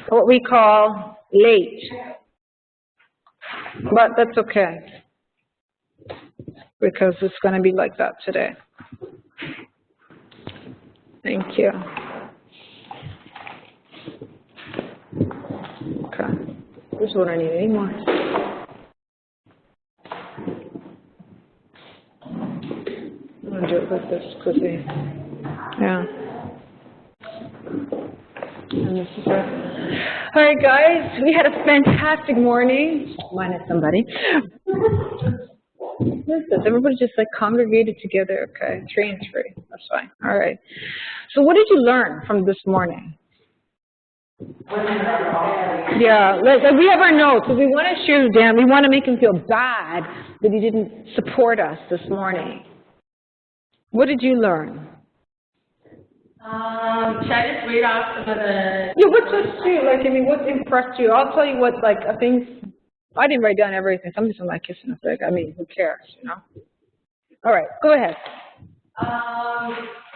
what we call late, but that's okay because it's going to be like that today. Thank you. Okay, this is what I need anymore. I'm going to do it like this quickly. Yeah. And this is it. All right, guys, we had a fantastic morning. Minus somebody. What is this? Everybody just like congregated together. Okay, 3 and 3. That's fine. All right. So what did you learn from this morning? Yeah, like we have our notes. If we want to shoot Dan, we want to make him feel bad that he didn't support us this morning. What did you learn? Should I just read off some of the... Yeah, what touched you? Like, I mean, what impressed you? I'll tell you what, like, things, I didn't write down everything. Some of them like kissing a fig. I mean, who cares, you know? All right, go ahead.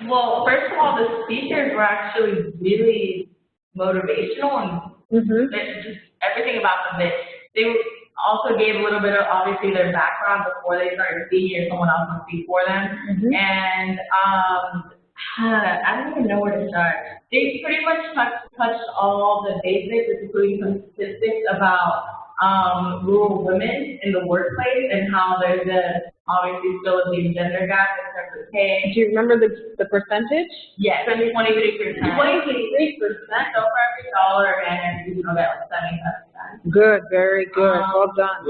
Well, first of all, the speakers were actually really motivational and just everything about them. They also gave a little bit of, obviously, their background before they started speaking, or someone else would speak for them. And I don't even know where to start. They pretty much touched all the basics, including some statistics about rural women in the workplace and how there's obviously still a big gender gap in terms of pay. Do you remember the percentage? Yes, 23%. 23%. So for every dollar, and you know that like 75 cents. Good, very good. Well done.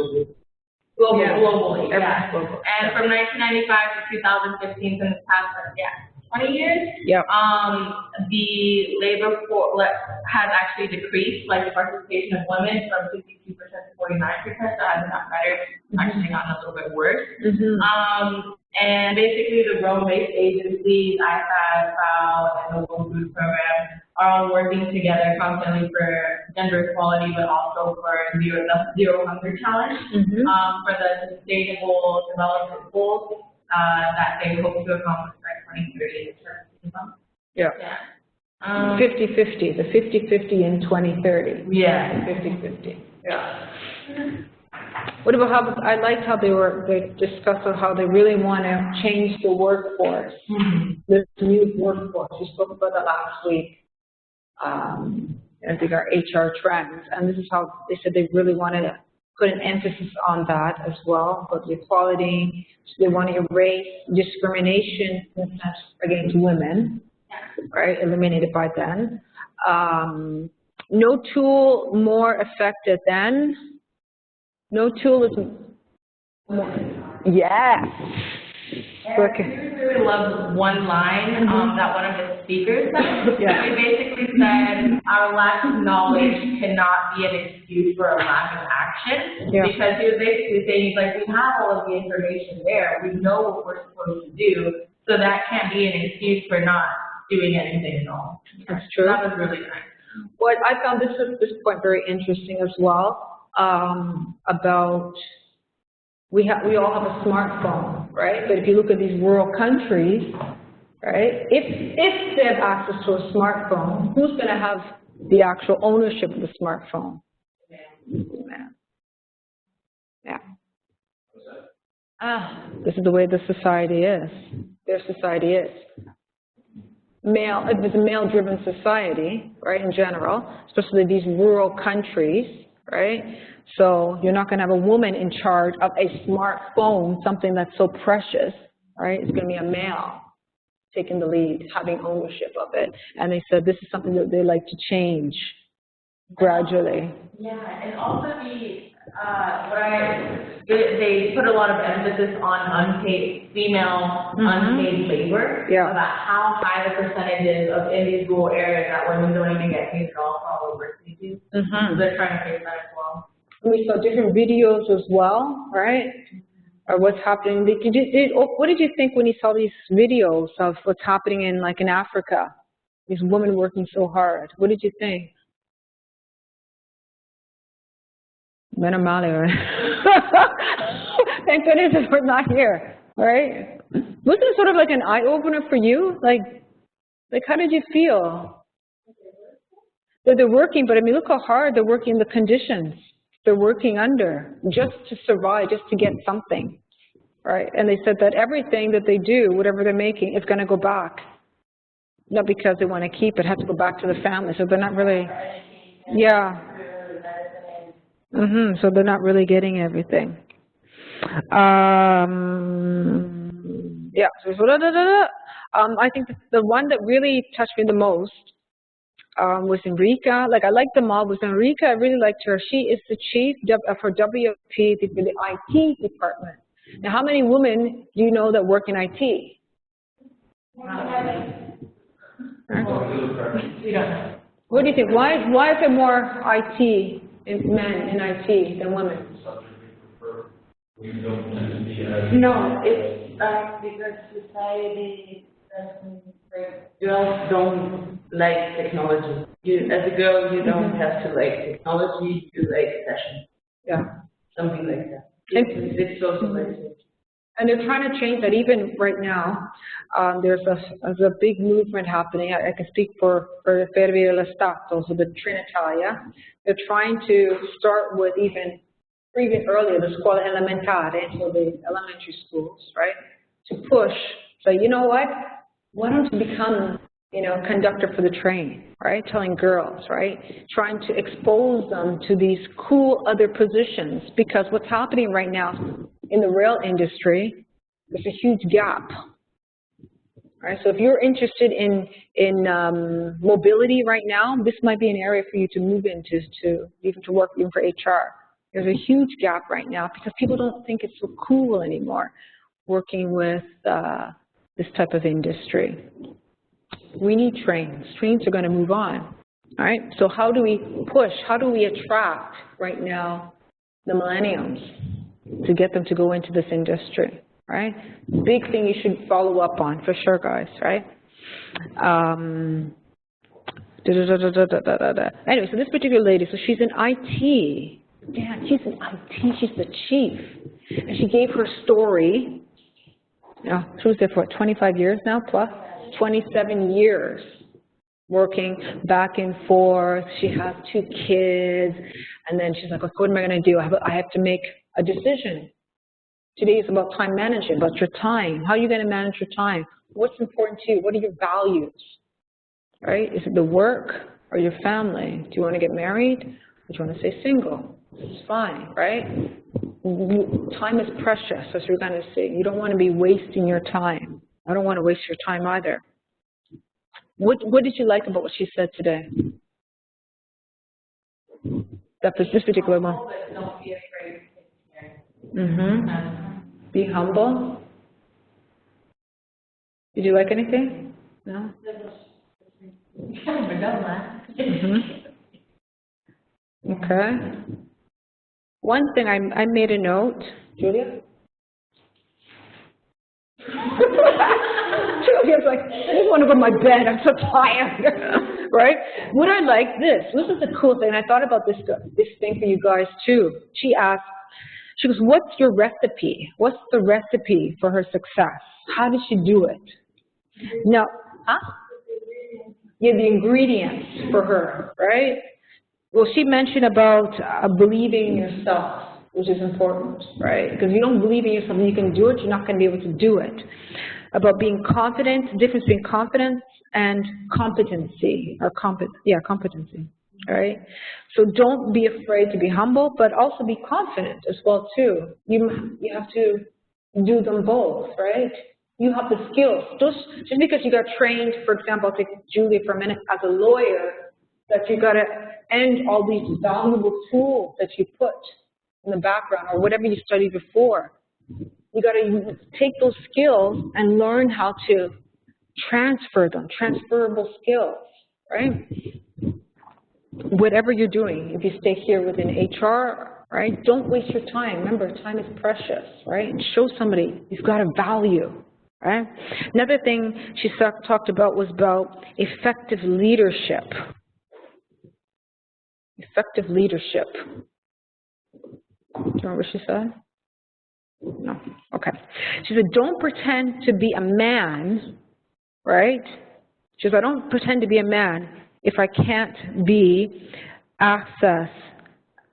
Globally, yeah. Global. And from 1995 to 2015, in the past, 20 years, the labor force has actually decreased, like the participation of women from 52% to 49%, so it hasn't gotten better, actually gotten a little bit worse. And basically the Rome-based agencies, IFAD, FAO, and the World Food Program are all working together constantly for gender equality, but also for the Zero Hunger Challenge, for the Sustainable Development Goals that they hope to accomplish by 2030. Yeah. 50-50, the 50-50 in 2030. Yeah. 50-50. Yeah. What about how, I liked how they discussed how they really want to change the workforce, this new workforce. We spoke about that last week. I think our HR trends, and this is how they said they really wanted to put an emphasis on that as well, but the equality. So they want to erase discrimination against women, right? Eliminated by then. No tool more effective than. No tool is more. Yes. I really loved one line that one of the speakers said. He basically said, our lack of knowledge cannot be an excuse for a lack of action. Because he was basically saying, like, we have all of the information there. We know what we're supposed to do. So that can't be an excuse for not doing anything at all. That's true. That was really nice. What I found this point very interesting as well, about we all have a smartphone, right? But if you look at these rural countries, right, if they have access to a smartphone, who's going to have the actual ownership of the smartphone? Yeah. This is the way the society is. Their society is. It's a male-driven society, right, in general, especially these rural countries, right? So you're not going to have a woman in charge of a smartphone, something that's so precious, right? It's going to be a male taking the lead, having ownership of it. And they said this is something that they like to change gradually. Yeah, and also they put a lot of emphasis on female unpaid labor, about how high the percentage is of in these rural areas that women don't even get paid at all for all the work they do. So they're trying to fix that as well. We saw different videos as well, right? Or what's happening. What did you think when you saw these videos of what's happening in Africa? These women working so hard. What did you think? Men are Mali, right? Thank goodness we're not here, right? Wasn't it sort of like an eye-opener for you? Like how did you feel? They're working, but I mean, look how hard they're working, the conditions they're working under just to survive, just to get something, right? And they said that everything that they do, whatever they're making, is going to go back. Not because they want to keep it, has to go back to the family. So they're not really, yeah. So they're not really getting everything. Yeah. I think the one that really touched me the most was Enrica. Like, I liked them all. Was Enrica? I really liked her. She is the chief of her WFP, the IT department. Now, how many women do you know that work in IT? What do you think? Why is there more IT men in IT than women? No, it's because society girls don't like technology. As a girl, you don't have to like technology. You like fashion. Yeah, something like that. It's socialization. And they're trying to change that even right now. There's a big movement happening. I can speak for the Ferrovie dello Stato, so the Trenitalia. They're trying to start with even earlier, the scuola elementare, so the elementary schools, right? To push, so you know what? Why don't you become, conductor for the train, right? Telling girls, right? Trying to expose them to these cool other positions, because what's happening right now in the rail industry, there's a huge gap. Right? So if you're interested in mobility right now, this might be an area for you to move into, to work even for HR. There's a huge gap right now because people don't think it's so cool anymore working with this type of industry. We need trains. Trains are going to move on. All right. So how do we push? How do we attract right now the millennials to get them to go into this industry? Right? Big thing you should follow up on for sure, guys. Right? Anyway, so this particular lady, so she's in IT. Yeah, she's in IT. She's the chief, and she gave her story. She was there for what, 25 years now, plus 27 years working back and forth. She has 2 kids, and then she's like, what am I going to do? I have to make a decision. Today is about time management, about your time. How are you going to manage your time? What's important to you? What are your values? Right? Is it the work or your family? Do you want to get married? Or do you want to stay single? It's fine, right? Time is precious, as you're going to see. You don't want to be wasting your time. I don't want to waste your time either. What did you like about what she said today? That was this particular one. Don't be afraid. Be humble. Did you like anything? No? Okay. One thing I made a note. Julia? Julia's like, I just want to go to my bed. I'm so tired. Right? Would I like this? This is a cool thing. I thought about this thing for you guys too. She asked, she goes, what's your recipe? What's the recipe for her success? How did she do it? No. Huh? Yeah, the ingredients for her, right? Well, she mentioned about believing in yourself, which is important, right? Because if you don't believe in yourself and you can do it, you're not going to be able to do it. About being confident, the difference between confidence and competency, or competency, right? So don't be afraid to be humble, but also be confident as well too. You have to do them both, right? You have the skills. Just because you got trained, for example, I'll take Julia for a minute, as a lawyer, that you got to end all these valuable tools that you put in the background or whatever you studied before. You got to take those skills and learn how to transfer them, transferable skills, right? Whatever you're doing, if you stay here within HR, right, don't waste your time. Remember, time is precious, right? Show somebody you've got a value, right? Another thing she talked about was about effective leadership. Effective leadership. Do you remember what she said? No. Okay. She said, don't pretend to be a man, right? She said, I don't pretend to be a man if I can't be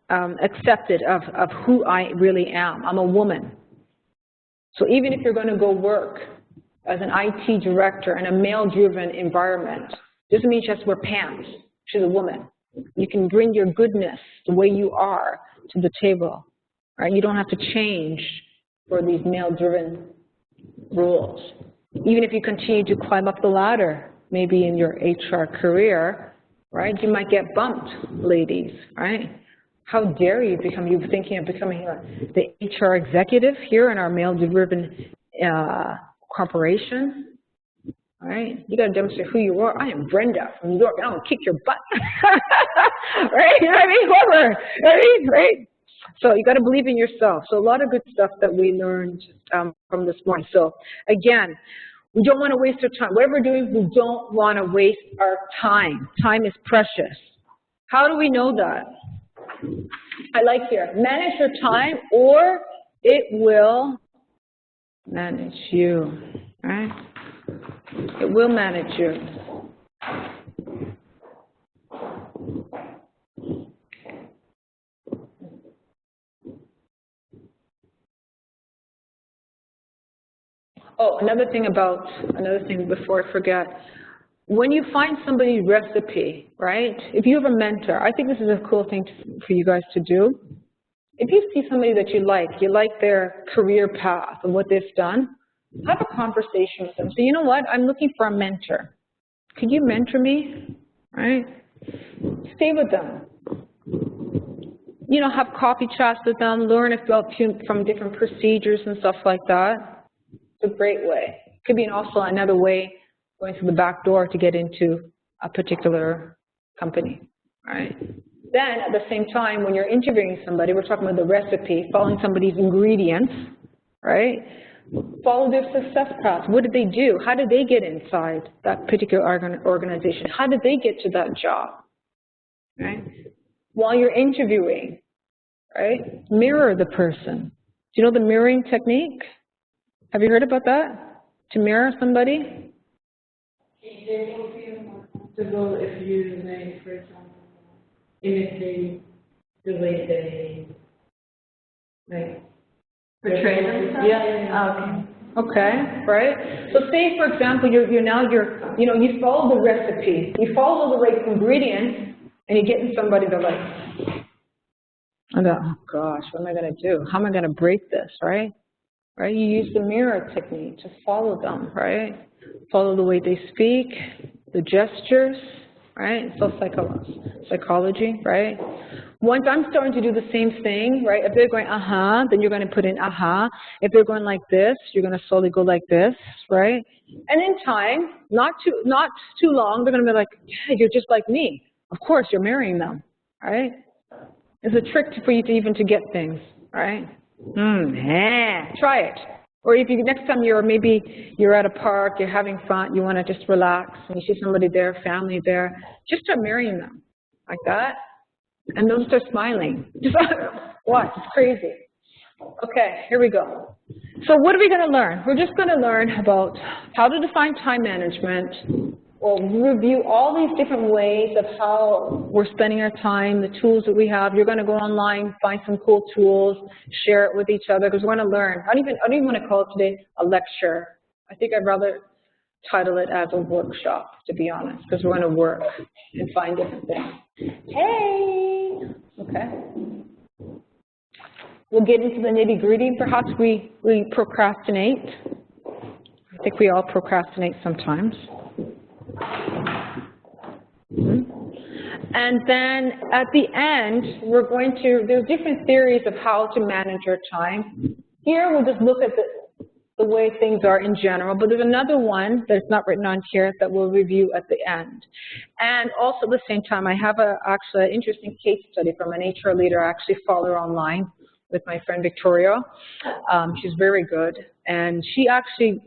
accepted of who I really am. I'm a woman. So even if you're going to go work as an IT director in a male-driven environment, doesn't mean you have to wear pants. She's a woman. You can bring your goodness, the way you are, to the table. Right? You don't have to change for these male-driven rules. Even if you continue to climb up the ladder, maybe in your HR career, right? You might get bumped, ladies, right? How dare you become, you're thinking of becoming the HR executive here in our male-driven corporation, right? You got to demonstrate who you are. I am Brenda from New York, and I'm going to kick your butt, right? You know what I mean? Whoever, right? So you got to believe in yourself. So a lot of good stuff that we learned from this morning. So again, we don't want to waste our time. Whatever we're doing, we don't want to waste our time. Time is precious. How do we know that? I like here, manage your time or it will manage you, right? It will manage you. Oh, another thing before I forget. When you find somebody's recipe, right, if you have a mentor, I think this is a cool thing for you guys to do. If you see somebody that you like their career path and what they've done, have a conversation with them. So you know what, I'm looking for a mentor. Could you mentor me, right? Stay with them. You know, have coffee chats with them, learn from different procedures and stuff like that. It's a great way. It could be also another way going through the back door to get into a particular company, right? Then at the same time, when you're interviewing somebody, we're talking about the recipe, following somebody's ingredients, right? Follow their success path. What did they do? How did they get inside that particular organization? How did they get to that job, right? While you're interviewing, right? Mirror the person. Do you know the mirroring technique? Have you heard about that? To mirror somebody? It will feel more comfortable if you, like, for example, imitate the way they, like, Portray themselves? Yeah. Oh, okay. Okay, right? So say, for example, you follow the recipe, you follow the right ingredients, and you're getting somebody to like, I go, oh gosh, what am I going to do? How am I going to break this, right? Right? You use the mirror technique to follow them, right? Follow the way they speak, the gestures, right? So psychology, right? Once I'm starting to do the same thing, right? If they're going, then you're going to put in, If they're going like this, you're going to slowly go like this, right? And in time, not too long, they're going to be like, yeah, you're just like me. Of course, you're marrying them, right? It's a trick for you to get things, right? Try it. Or if next time you're at a park, you're having fun, you want to just relax, and you see somebody there, family there, just start marrying them like that, and they'll start smiling. Just watch, it's crazy. Okay, here we go. So what are we going to learn? We're just going to learn about how to define time management. We'll review all these different ways of how we're spending our time, the tools that we have. You're going to go online, find some cool tools, share it with each other, because we're going to learn. I don't even want to call it today a lecture. I think I'd rather title it as a workshop, to be honest, because we're going to work and find different things. Hey! Okay. We'll get into the nitty-gritty. Perhaps we procrastinate. I think we all procrastinate sometimes. And then at the end, there's different theories of how to manage your time. Here, we'll just look at the way things are in general, but there's another one that's not written on here that we'll review at the end. And also at the same time, I have actually an interesting case study from an HR leader I actually follow her online with my friend Victoria. She's very good, and she actually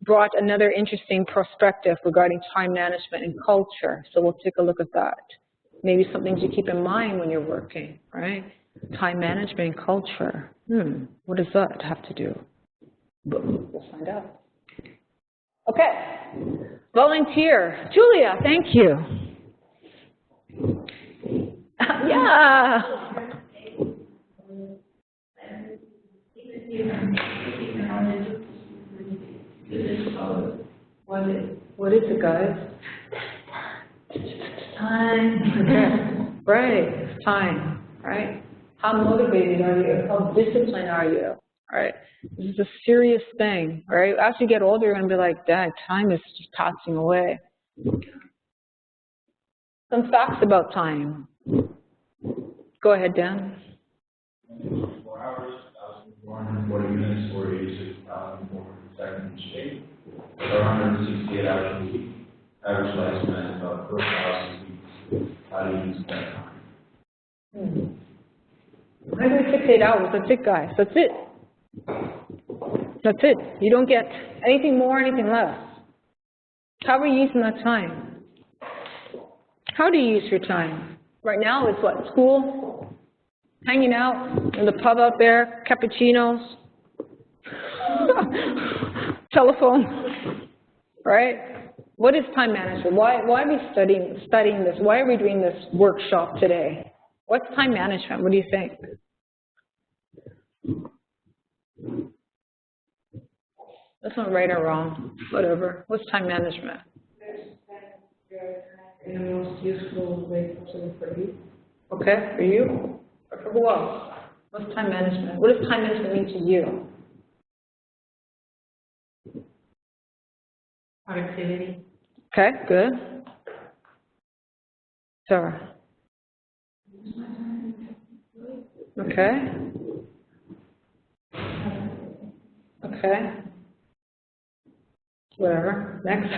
brought another interesting perspective regarding time management and culture. So we'll take a look at that. Maybe some things you keep in mind when you're working, right? Time management and culture. What does that have to do? We'll find out. Okay. Volunteer. Julia, thank you. guys. Time. Okay. Right. It's time. Right. How motivated are you? How disciplined are you? Right. This is a serious thing. Right. As you get older, you're gonna be like, "Dad, time is just passing away." Some facts about time. Go ahead, Dan. 4 hours, 1,440 minutes, or 86,400 seconds each day. There are 168 hours a week. Average lifespan is about 4,000 weeks. How do you use that time? 168 hours. That's it, guys. That's it. That's it. You don't get anything more, anything less. How are you using that time? How do you use your time? Right now, it's what? School? Hanging out in the pub out there? Cappuccinos? Telephone? Right? What is time management? Why are we studying this? Why are we doing this workshop today? What's time management? What do you think? That's not right or wrong. Whatever. What's time management? In the most useful way possible for you. Okay, for you? Or for who else? What's time management? What does time management mean to you? Productivity. Okay, good. Sarah. Okay. Okay. Whatever. Next.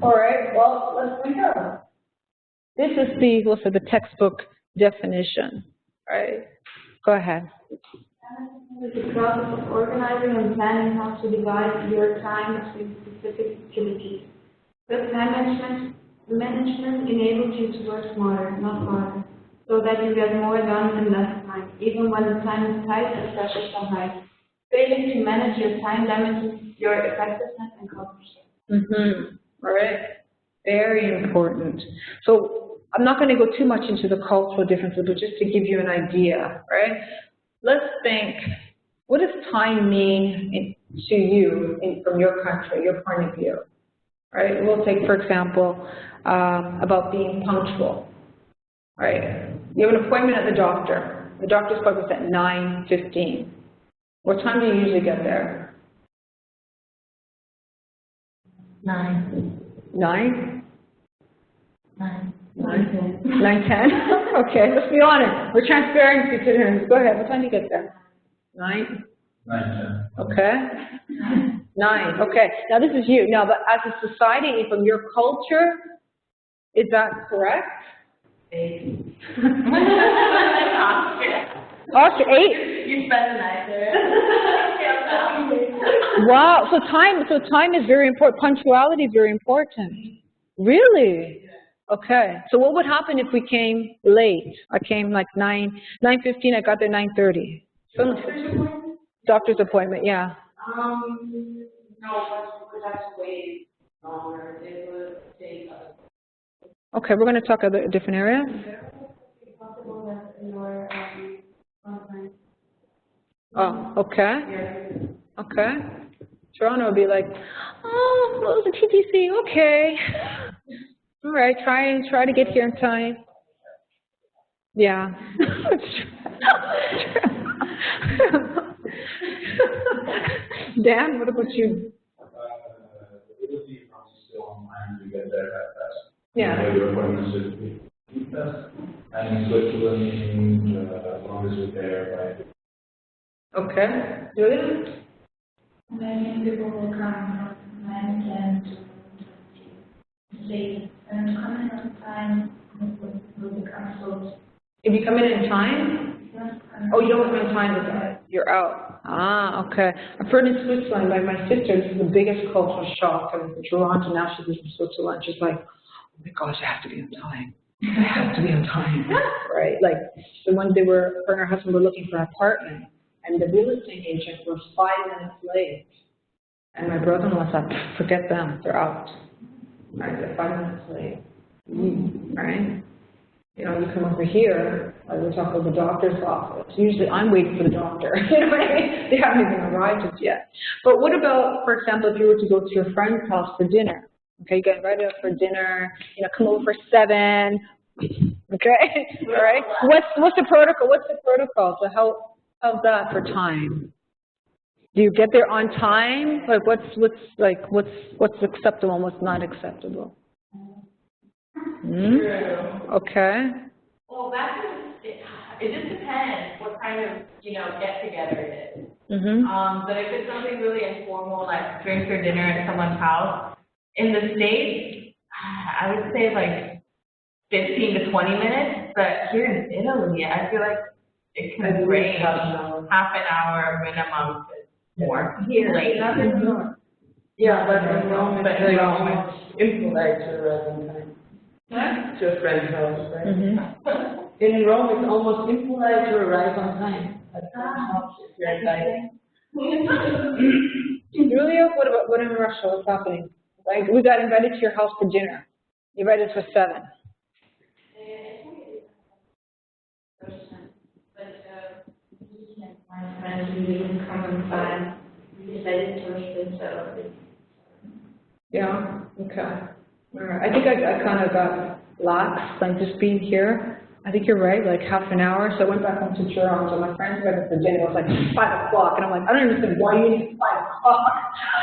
All right. Well, let's bring it up. This is the textbook definition. All right. Go ahead. It's the process of organizing and planning how to divide your time between specific activities. Good time management enables you to work smarter, not harder, so that you get more done in less time, even when the time is tight and pressure so high. Failing to manage your time damages your effectiveness and accomplishment. All right. Very important. So I'm not going to go too much into the cultural differences, but just to give you an idea, right? Let's think, what does time mean to you from your country, your point of view? Right? We'll take, for example, about being punctual. Right? You have an appointment at the doctor. The doctor's appointment's at 9:15. What time do you usually get there? 9. 9? 9. 9:10? Okay, let's be honest. We're transparency today. Go ahead. What time do you get there? 9? 9, 10. Okay. 9. Okay. Now this is you. Now, but as a society, from your culture, is that correct? 8. Austria, 8? You spend the night there. Wow. So time is very important. Punctuality is very important. Really? Okay. So what would happen if we came late? I came like 9:15. I got there 9:30. Doctor's appointment, yeah. No, but we have to wait longer. It would take us. Okay, we're going to talk about different areas. It's possible that your online. Oh, okay. Okay. Toronto would be like, oh, what was the TTC? Okay. All right, try to get here in time. Yeah. Dan, what about you? It would be probably still on time to get there at best. Yeah. Your appointments should be best. And in Switzerland, as long as you're there by. Okay. Julia? Many people will come from 9, 10 to late, and coming on time will become slow. If you come in time? Oh, you don't come in time, but you're out. Ah, okay. I've heard in Switzerland by my sister, this is the biggest cultural shock in Toronto. Now she lives in Switzerland. She's like, oh my gosh, I have to be on time. I have to be on time, right? Like, the one they were, her and her husband were looking for an apartment, and the real estate agent was 5 minutes late. And my brother-in-law said, forget them, they're out. Right, they're 5 minutes late. Right? You know, you come over here, Like we talk about the doctor's office. Usually I'm waiting for the doctor. You know what I mean? They haven't even arrived just yet. But what about, for example, if you were to go to your friend's house for dinner? Okay, you get invited out for dinner, you know, come over for 7. Okay, all right. What's the protocol? What's the protocol? So how's that for time? Do you get there on time? Like what's acceptable and what's not acceptable? Okay. Well, it just depends what kind of, get together it is. But if it's something really informal, like drinks or dinner at someone's house, in the States, I would say like 15 to 20 minutes, but here in Italy, I feel like it can range half an hour minimum to more. Here, Yeah, but in Rome, it's like almost impolite to arrive on time. To a friend's house, right? In Rome, it's almost impolite to arrive on time. Julia, what in Russia? What's happening? Like we got invited to your house for dinner. You invited us for 7. My friends didn't come on time. We decided to rush them, so. Yeah. Okay. All right. I think I kind of got lax, like just being here. I think you're right, like half an hour. So I went back home to Toronto. My friends went for dinner. It was like 5 o'clock, and I'm like, I don't understand why you need 5 o'clock.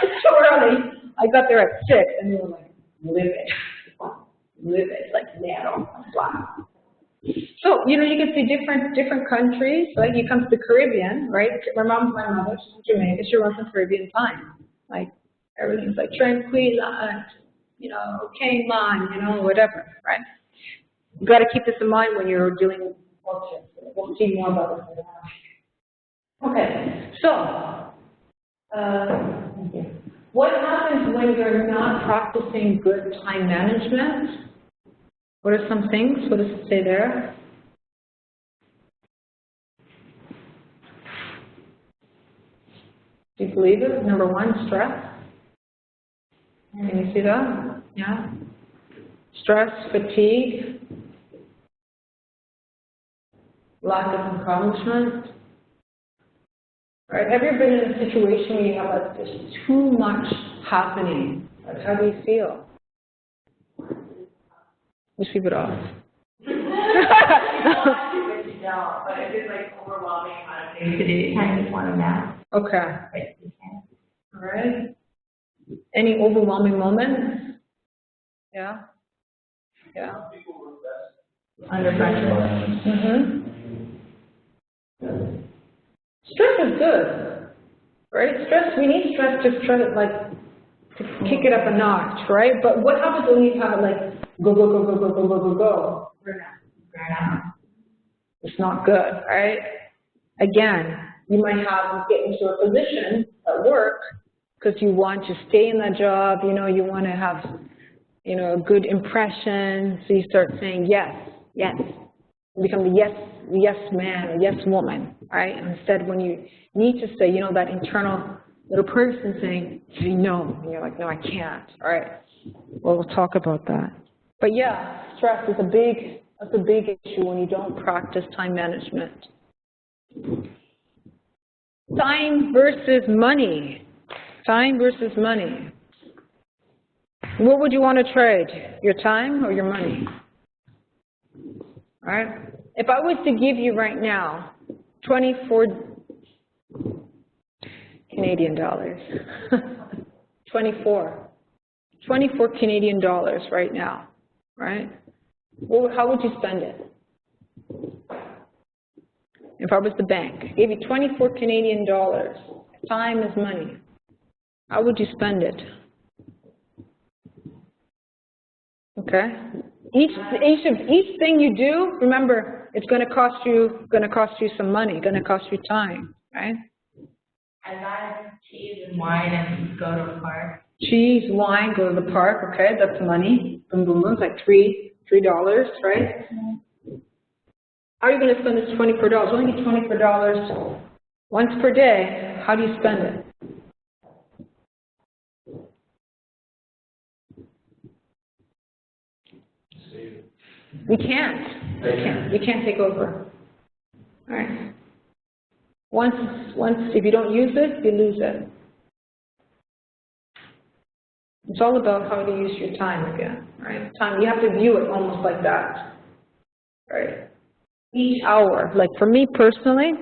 It's so early. I got there at 6, and they were like, live it, like narrow, wow. So, you can see different countries, like you come to the Caribbean, right? My mother, she's from Jamaica, she runs in Caribbean time. Like, everything's like tranquila, Cayman, whatever, right? You got to keep this in mind when you're dealing with workshops. We'll see more about this later on. Okay, so, what happens when you're not practicing good time management? What are some things? What does it say there? Do you believe it? Number 1, stress. Can you see that? Yeah. Stress, fatigue, lack of accomplishment. Right? Have you ever been in a situation where you have like there's too much happening? Like how do you feel? You sweep it off. But if it's like overwhelming kind of thing to do, you kind of just want to nap. Okay. All right. Any overwhelming moments? Yeah. Yeah. Under pressure. Stress is good, right? Stress, we need stress to try to kick it up a notch, right? But what happens when you have it like go? Burnout. It's not good, right? Again, you might get into a position at work because you want to stay in that job, you want to have, a good impression, so you start saying yes. You become the yes man or yes woman, right? And instead, when you need to say, that internal little person saying no, and you're like, no, I can't, all right? Well, we'll talk about that. But yeah, stress is a big issue when you don't practice time management. Time versus money. Time versus money. What would you want to trade? Your time or your money? All right? If I was to give you right now 24 Canadian dollars, 24 Canadian dollars right now, right? Well, how would you spend it? If I was the bank, gave you 24 Canadian dollars, time is money, how would you spend it? Okay? Each thing you do, remember, it's going to cost you some money, going to cost you time, right? I buy cheese and wine and go to the park. Cheese, wine, go to the park, okay, that's money. Boom, boom, boom, it's like $3, right? How are you going to spend this $24? Only get $24 once per day. How do you spend it? We can't. You can't take over. All right. Once, if you don't use it, you lose it. It's all about how to use your time again, right? Time, you have to view it almost like that, right? Each hour, like for me personally,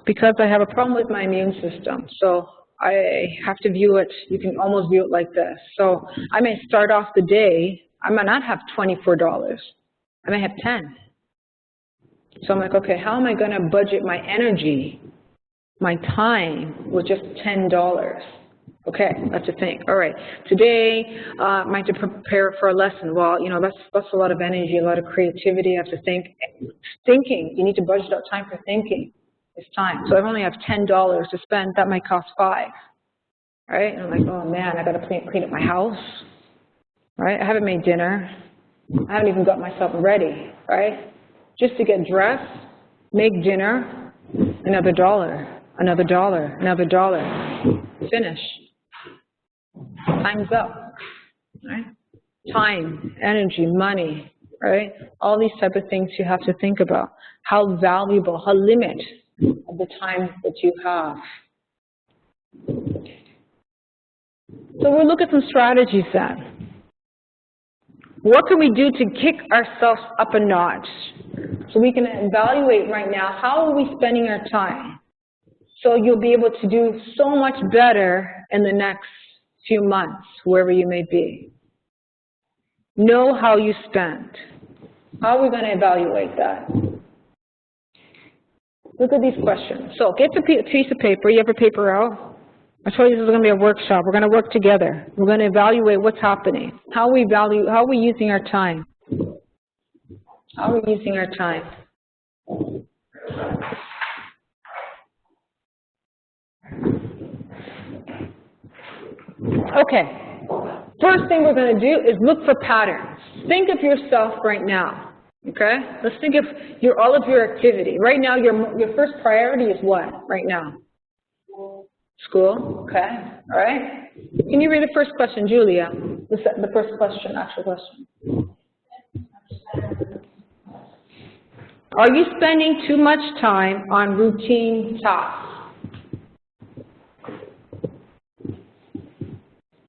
because I have a problem with my immune system, so I have to view it, you can almost view it like this. So I may start off the day, I might not have $24, I may have 10. So I'm like, okay, how am I going to budget my energy, my time with just $10? Okay, that's a thing. All right, today I might have to prepare for a lesson. Well, you know, that's a lot of energy, a lot of creativity. I have to think. Thinking, you need to budget out time for thinking. It's time. So I only have $10 to spend. That might cost $5. Right? And I'm like, oh man, I got to clean up my house. Right? I haven't made dinner. I haven't even got myself ready. Right? Just to get dressed, make dinner, another $1, another $1, another $1. Finish. Time's up. Right? Time, energy, money. Right? All these type of things you have to think about. How valuable, how limit of the time that you have. So we'll look at some strategies then. What can we do to kick ourselves up a notch? So we can evaluate right now, how are we spending our time? So you'll be able to do so much better in the next few months, wherever you may be. Know how you spend. How are we going to evaluate that? Look at these questions. So get a piece of paper. You have a paper out? I told you this is going to be a workshop. We're going to work together. We're going to evaluate what's happening. How are we using our time? How are we using our time? Okay. First thing we're going to do is look for patterns. Think of yourself right now. Okay? Let's think of all of your activity. Right now, your first priority is what right now? School. Okay. All right. Can you read the first question, Julia? The first question, actual question. Are you spending too much time on routine tasks?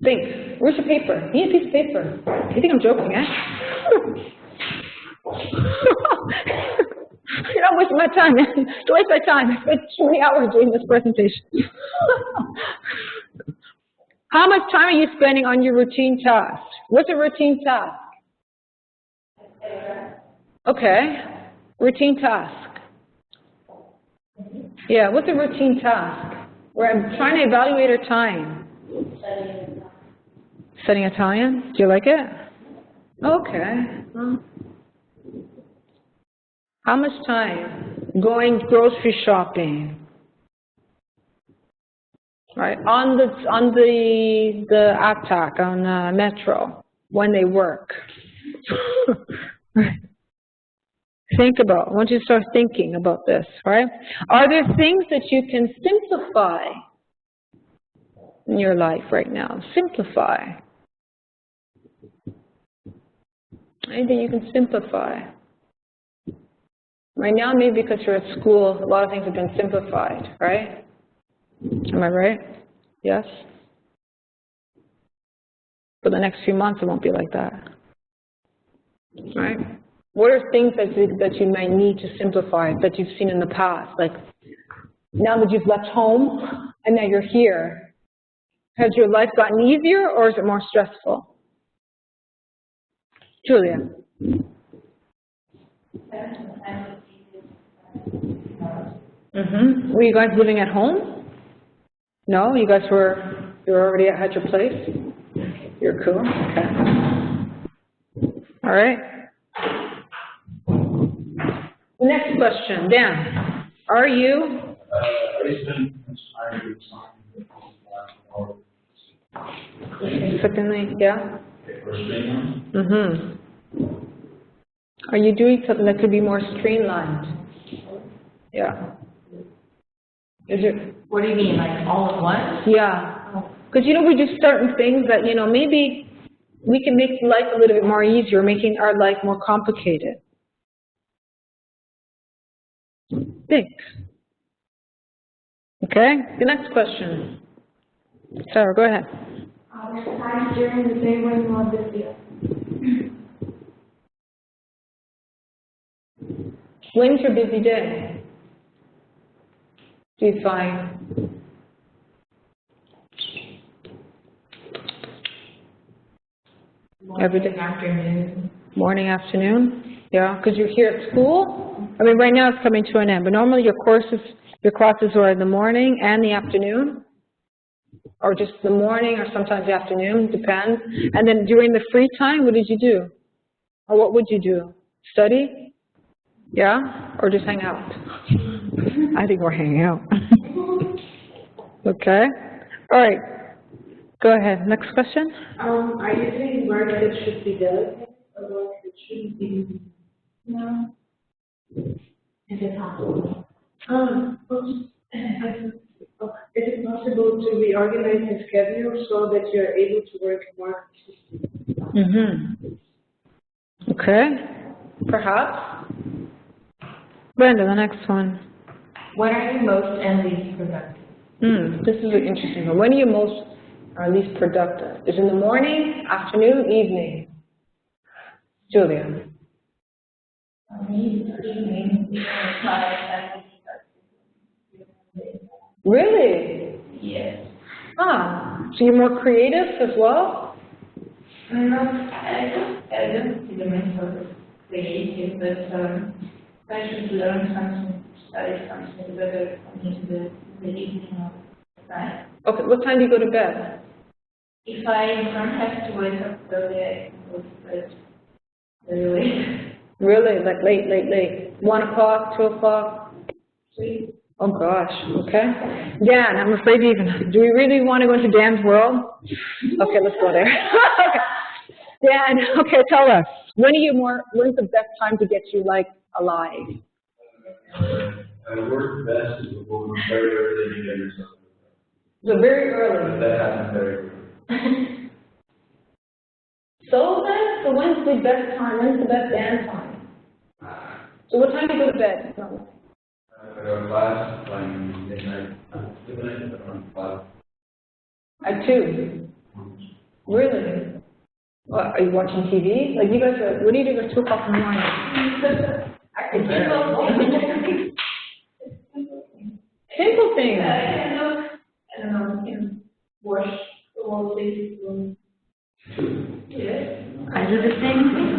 Think. Where's your paper? You need a piece of paper. You think I'm joking, eh? You're not wasting my time, man. Don't waste my time. I spent 20 hours doing this presentation. How much time are you spending on your routine tasks? What's a routine task? Okay. Routine task. Yeah, what's a routine task? Where I'm trying to evaluate our time. Studying Italian? Do you like it? Okay. How much time? Going grocery shopping. Right? On the attack on Metro when they work. Think about. I want you to start thinking about this, right? Are there things that you can simplify in your life right now? Simplify. Anything you can simplify. Right now, maybe because you're at school, a lot of things have been simplified, right? Am I right? Yes? For the next few months, it won't be like that. Right? What are things that you might need to simplify that you've seen in the past? Like, now that you've left home and now you're here, has your life gotten easier or is it more stressful? Julia? Were you guys living at home? No? You guys were already at your place? You're cool? Okay. All right. The next question, Dan. Are you? Secondly, yeah? Are you doing something that could be more streamlined? Yeah. Is it? What do you mean, like all at once? Yeah. Because, we do certain things that, maybe we can make life a little bit more easier, making our life more complicated. Thanks. Okay, the next question. Sarah, go ahead. There's times during the day when you're not busy. When's your busy day? Do you find? Every day? Afternoon. Morning, afternoon? Yeah, because you're here at school? I mean, right now it's coming to an end, but normally your classes are in the morning and the afternoon? Or just the morning or sometimes the afternoon, depends. And then during the free time, what did you do? Or what would you do? Study? Yeah? Or just hang out? I think we're hanging out. Okay. All right. Go ahead. Next question. Are you doing work that should be delegated or work that shouldn't be? No. Is it possible? Is it possible to reorganize the schedule so that you're able to work more consistently? Mm-hmm. Okay. Perhaps. Brenda, the next one. When are you most and least productive? This is an interesting one. When are you most or least productive? Is it in the morning, afternoon, evening? Julia. Evening. Really? Yes. Ah, so you're more creative as well? No, I don't see the myself as creative, but I should learn something, study something better for me in the evening or night. Okay, what time do you go to bed? If I don't have to wake up early, I can go to bed very late. Really? Like late? 1 o'clock, 2 o'clock? 3. Oh gosh, okay. Dan, I'm afraid to even, do we really want to go into Dan's world? Okay, let's go there. Okay. Dan, okay, tell us, when's the best time to get you like alive? I work best is before very early to get yourself. So very early. That happens very early. So then, so when's the best time? When's the best Dan time? So what time do you go to bed? No. I go to class by midnight, around 5. At 2? Really? What, are you watching TV? Like you guys are, what do you do at 2 o'clock in the morning? I can do Simple things. I don't know, can wash the whole place. Yes. I do the same thing.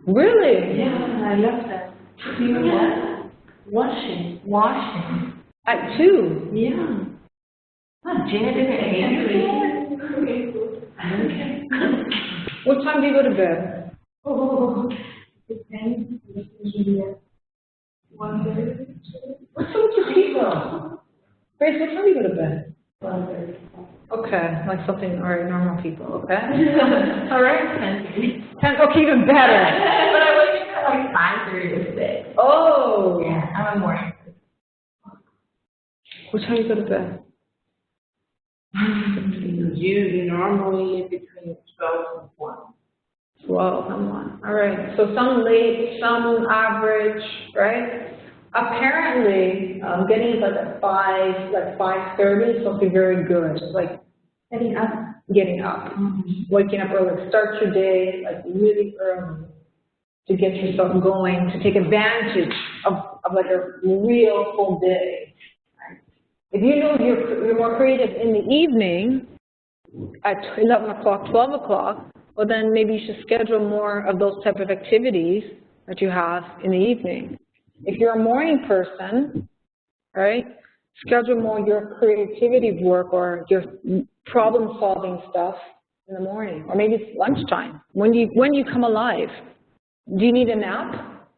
Really? Yeah, I love that. Yeah. Washing. At 2? Yeah. Oh, Gina didn't hate Okay. What time do you go to bed? Oh, depends. Usually at 1:30. What's up with you people? Grace, what time do you go to bed? 1:30. Okay, like something, all right, normal people, okay? All right. 10, okay, even better. But I wake up at like 5:30 to 6. Oh. Yeah, I'm a morning person. What time do you go to bed? You normally between 12 and 1. 12 and 1. All right, so some late, some average, right? Apparently, getting like at 5:30 is supposed to be very good. Like Setting up. getting up, waking up early, start your day like really early to get yourself going, to take advantage of like a real full day. Right? If you know you're more creative in the evening at 11 o'clock, 12 o'clock, well then maybe you should schedule more of those type of activities that you have in the evening. If you're a morning person, right, schedule more your creativity work or your problem-solving stuff in the morning, or maybe it's lunchtime, when you come alive. Do you need a nap?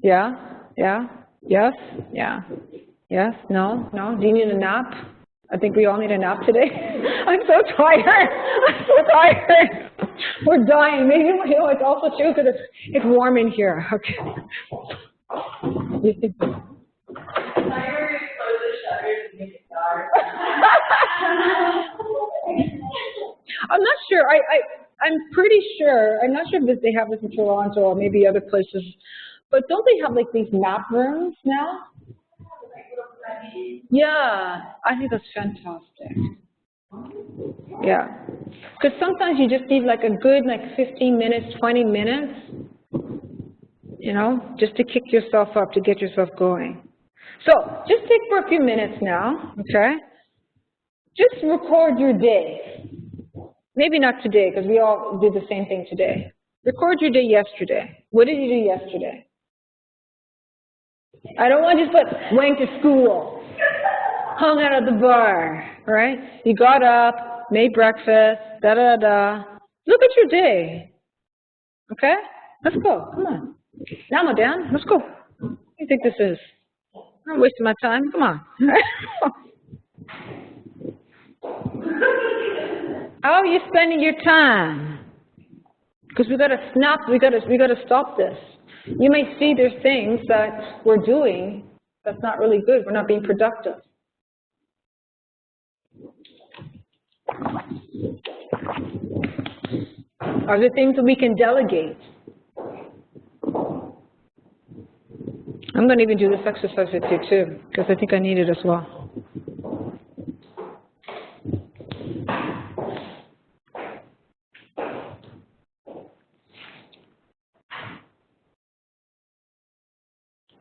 Yeah? Yeah? Yes? Yeah. Yes? No? No? Do you need a nap? I think we all need a nap today. I'm so tired. I'm so tired. We're dying. Maybe, you know, it's also too because it's warm in here. Okay. You think? I'm not sure. I'm pretty sure. I'm not sure if they have this in Toronto or maybe other places, but don't they have like these nap rooms now? Yeah, I think that's fantastic. Yeah. Because sometimes you just need like a good 15 minutes, 20 minutes, you know, just to kick yourself up, to get yourself going. So just take for a few minutes now, okay? Just record your day. Maybe not today, because we all did the same thing today. Record your day yesterday. What did you do yesterday? I don't want you to put, went to school, hung out at the bar, right? You got up, made breakfast, da-da-da. Look at your day, okay? Let's go, come on. Now, madam, let's go. What do you think this is? I'm not wasting my time, come on. How are you spending your time? Because we gotta stop this. You may see there's things that we're doing that's not really good. We're not being productive. Are there things that we can delegate? I'm going to even do this exercise with you too, because I think I need it as well.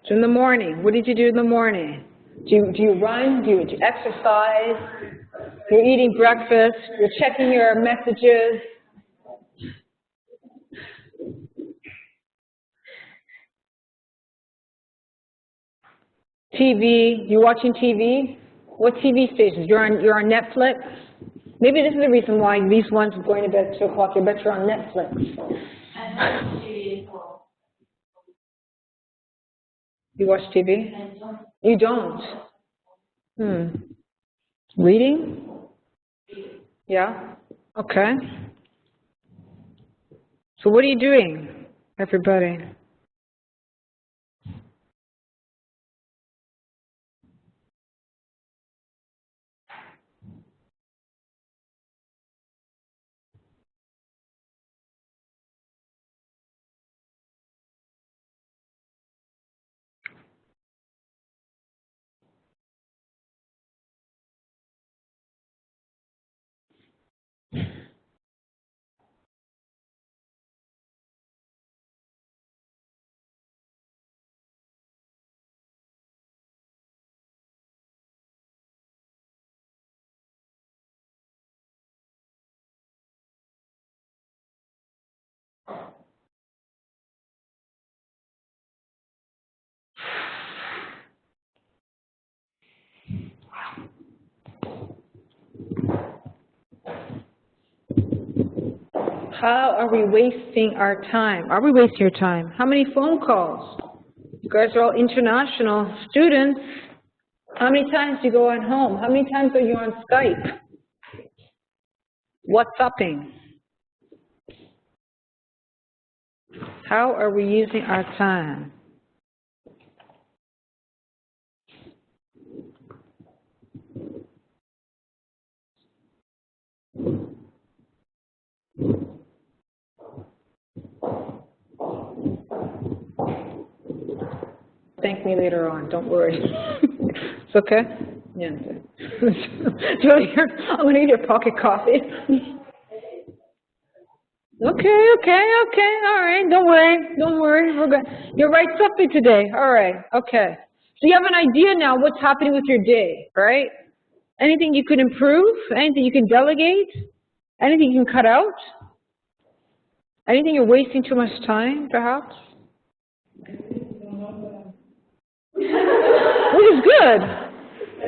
So in the morning, what did you do in the morning? Do you run? Do you exercise? You're eating breakfast? You're checking your messages? TV? You watching TV? What TV stations? You're on Netflix? Maybe this is the reason why these ones are going to bed at 2 o'clock. You bet you're on Netflix. You watch TV? You don't? Reading? Yeah? Okay. So what are you doing, everybody? How are we wasting our time? Are we wasting your time? How many phone calls? You guys are all international students. How many times do you go on home? How many times are you on Skype? WhatsApping? How are we using our time? Thank me later on, don't worry. It's okay? Yeah. I'm going to eat your pocket coffee. Okay, all right, don't worry, we're good. You're right, something today, all right, okay. So you have an idea now what's happening with your day, right? Anything you can improve, anything you can delegate, anything you can cut out, anything you're wasting too much time, perhaps? Which is good.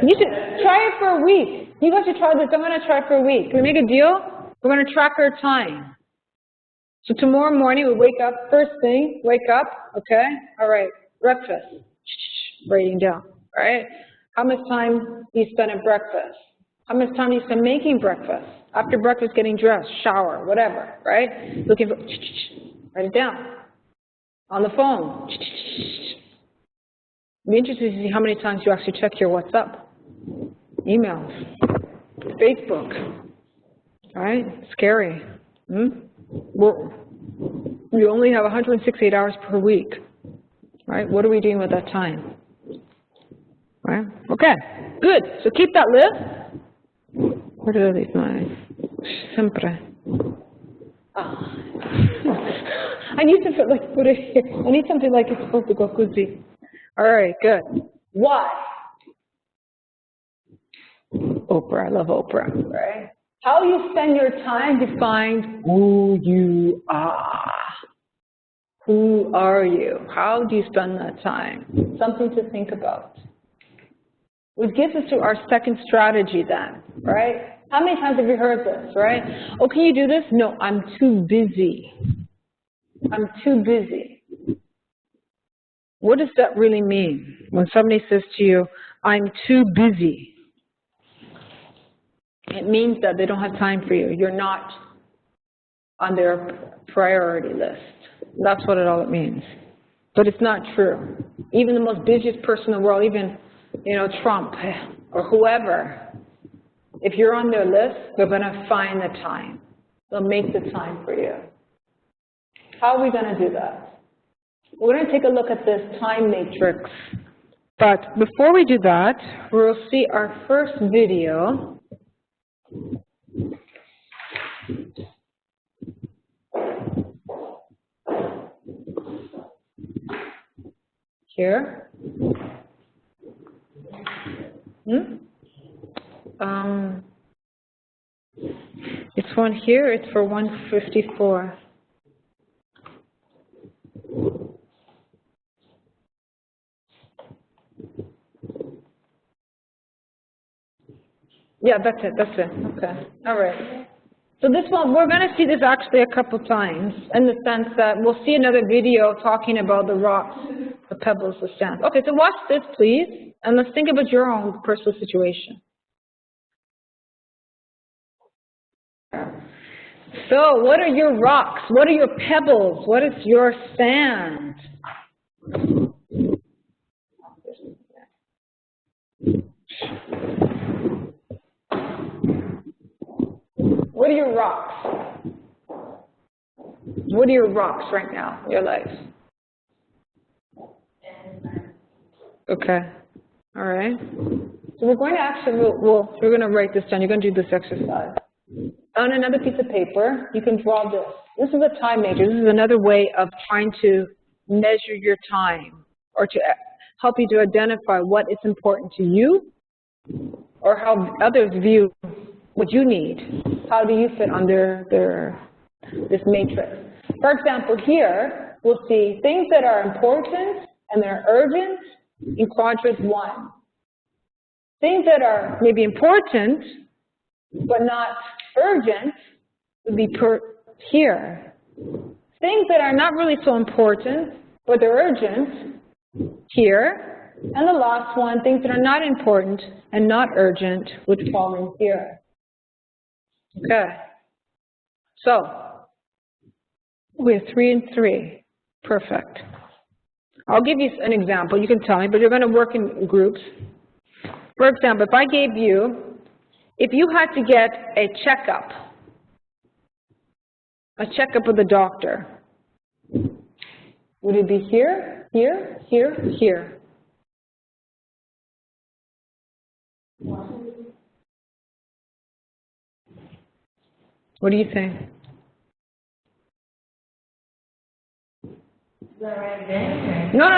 You should try it for a week. You guys should try this. I'm going to try it for a week. Can we make a deal? We're going to track our time. So tomorrow morning we wake up, first thing, wake up, okay? All right, breakfast. Writing down, all right? How much time do you spend at breakfast? How much time do you spend making breakfast? After breakfast, getting dressed, shower, whatever, right? Looking for, write it down. On the phone. I'm interested to see how many times you actually check your WhatsApp, emails, Facebook, all right? Scary. Well, you only have 168 hours per week, right? What are we doing with that time? Right? Okay, good. So keep that list. Where did I leave my sempre? Ah. I need to like put it here. I need something like it's supposed to go così. All right, good. Why? Oprah, I love Oprah, right? How you spend your time defines who you are. Who are you? How do you spend that time? Something to think about. Which gets us to our second strategy then, right? How many times have you heard this, right? Oh, can you do this? No, I'm too busy. I'm too busy. What does that really mean? When somebody says to you, I'm too busy, it means that they don't have time for you. You're not on their priority list. That's what it all means. But it's not true. Even the most busiest person in the world, even, Trump or whoever, if you're on their list, they're going to find the time. They'll make the time for you. How are we going to do that? We're going to take a look at this time matrix. But before we do that, we'll see our first video. Here. It's one here, it's for 154. Yeah, that's it, okay, all right. So this one, we're going to see this actually a couple times, in the sense that we'll see another video talking about the rocks, the pebbles, the sand. Okay, so watch this, please, and let's think about your own personal situation. So, what are your rocks? What are your pebbles? What is your sand? What are your rocks? What are your rocks right now in your life? Okay. All right. So we're going to actually, we're going to write this down. You're going to do this exercise. On another piece of paper, you can draw this. This is a time measure. This is another way of trying to measure your time, or to help you to identify what is important to you, or how others view what you need. How do you fit under this matrix? For example, here, we'll see things that are important and that are urgent in quadrant 1. Things that are maybe important but not urgent would be here. Things that are not really so important but they're urgent here. And the last one, things that are not important and not urgent would fall in here. Okay. So we have 3 and 3. Perfect. I'll give you an example. You can tell me, but you're going to work in groups. For example, if I gave you, if you had to get a checkup with the doctor, would it be here, here, here, here? What do you think? No,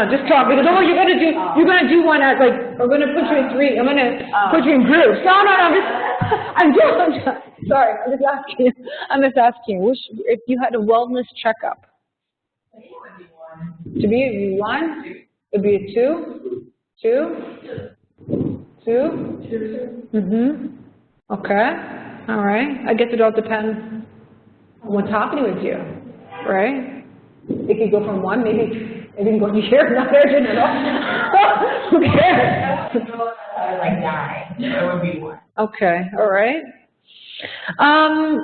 just talk, because you're gonna do one as like, we're gonna put you in 3, I'm gonna put you in groups. No, I'm just asking you, if you had a wellness checkup. To be 1, it'd be a 2, 2, 2. Okay, all right. I guess it all depends on what's happening with you, right? It could go from 1, maybe it can go here, not urgent at all. Who cares? Like die. It would be 1. Okay, all right.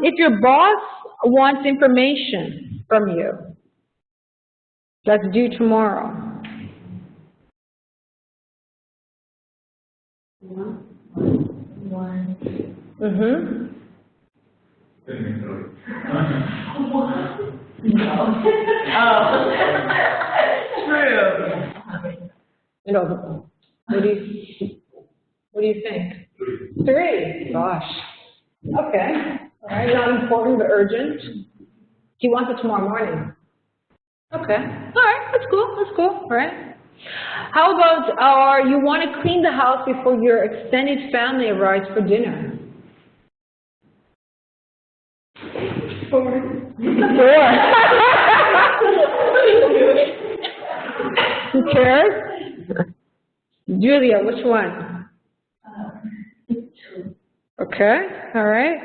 If your boss wants information from you that's due tomorrow. 1. True. What do you think? 3. Gosh. Okay. All right. Not important, but urgent. He wants it tomorrow morning. Okay. All right. That's cool. That's cool. All right. How about, you want to clean the house before your extended family arrives for dinner? 4. Who cares? Julia, which one? 2. Okay, all right.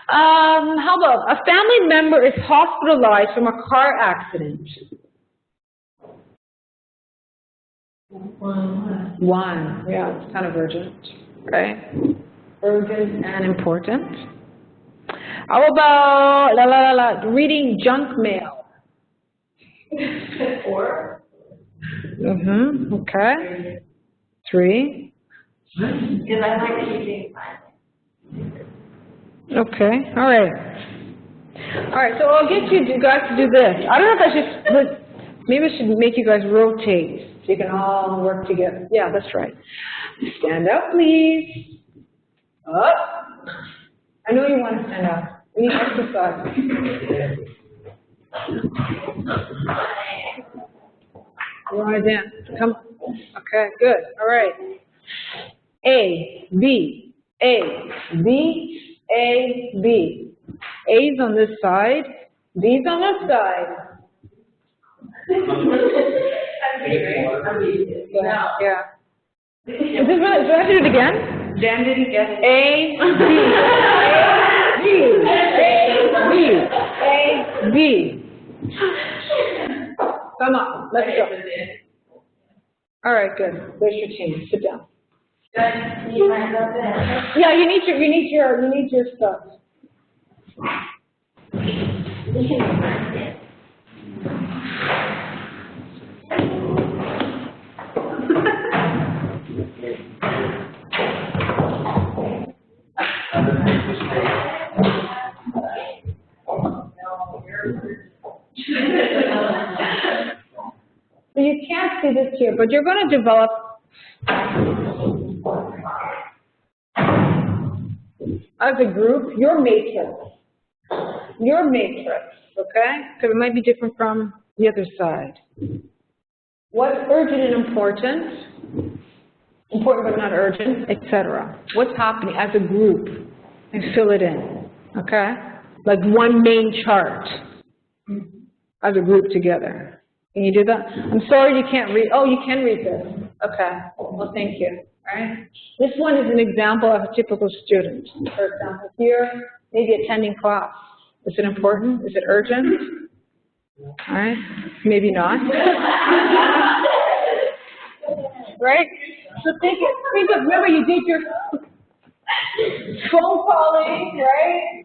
How about a family member is hospitalized from a car accident? 1. Yeah, it's kind of urgent, right? Urgent and important. How about reading junk mail? 4. Okay. 3. Because I like keeping silent. Okay. All right. All right. So I'll get you guys to do this. I don't know if I should. Maybe I should make you guys rotate so you can all work together. Yeah, that's right. Stand up, please. Up. I know you want to stand up. We need exercise. You want to dance? Come on. Okay, good. All right. A, B, A, B, A, B. A's on this side, B's on this side. Yeah. Is this right? Do I have to do it again? Dan didn't get it. A, B, A, B, A, B. Come on, let's go. All right, good. There's your team. Sit down. Yeah, you need your stuff. So you can't see this here, but you're going to develop as a group your matrix. Your matrix, okay? Because it might be different from the other side. What's urgent and important but not urgent, etc. What's happening as a group, and fill it in, okay? Like one main chart as a group together. Can you do that? I'm sorry you can't read. Oh, you can read this. Okay. Well, thank you. All right. This one is an example of a typical student. For example, here, maybe attending class. Is it important? Is it urgent? All right. Maybe not. Right? So think of, remember you did your phone calling, right?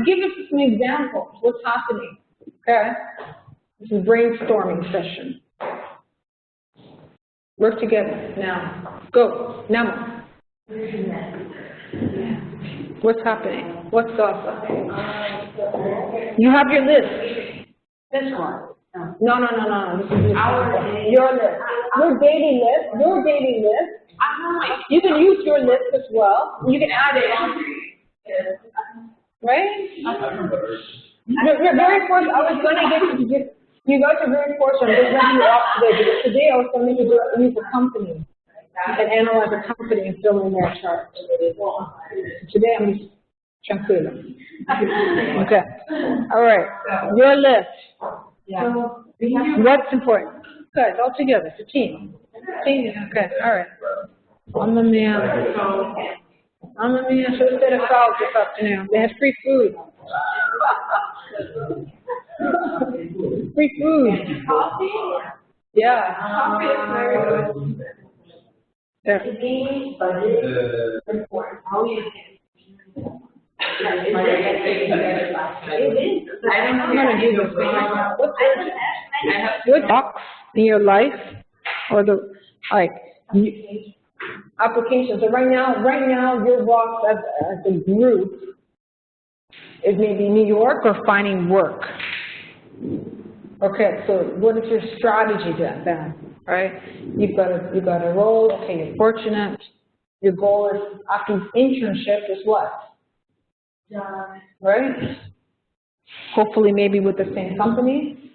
Give us some examples. What's happening? Okay. This is brainstorming session. Work together now. Go. Now. What's happening? What's up? You have your list. This one. No. This is your list. Your daily list. You can use your list as well. You can add it on. Right? You're very fortunate. I was going to get you to do. You guys are very fortunate. I'm just letting you off today because today I was going to use a company and analyze a company and fill in their chart. Today I'm just tranquilo. Okay. All right. Your list. Yeah. What's important? Guys, all together. It's a team. Okay. All right. Mamma mia. Should have said a foul this afternoon. They had free food. Free food. Coffee? Yeah. Coffee is very good. Yeah. I'm going to do this thing right now. What box in your life or the, like, applications? So right now your box as a group is maybe New York or finding work. Okay, so what is your strategy then? right? You've got a role, okay, you're fortunate. Your goal is, after internship, is what? Right? Hopefully maybe with the same company.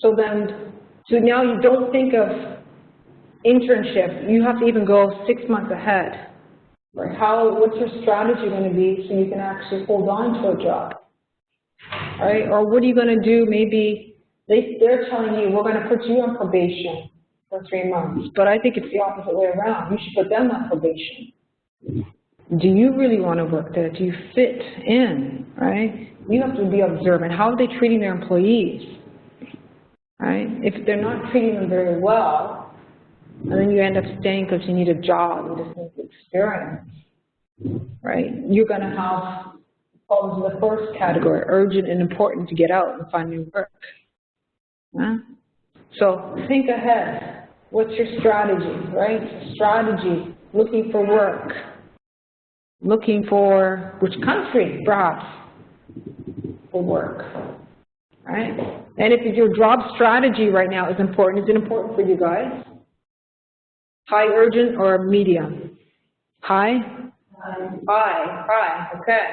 So now you don't think of internship. You have to even go 6 months ahead. Right? What's your strategy going to be so you can actually hold on to a job? Right? Or what are you going to do? Maybe they're telling you, we're going to put you on probation for 3 months. But I think it's the opposite way around. You should put them on probation. Do you really want to work there? Do you fit in? Right? You have to be observant. How are they treating their employees? Right? If they're not treating them very well, and then you end up staying because you need a job, you just need experience, right? You're going to have falls in the first category, urgent and important to get out and find new work. Huh? So think ahead. What's your strategy, right? Strategy, looking for work, looking for which country, perhaps, for work, right? And if your job strategy right now is important, is it important for you guys? High, urgent, or medium? High? High, okay.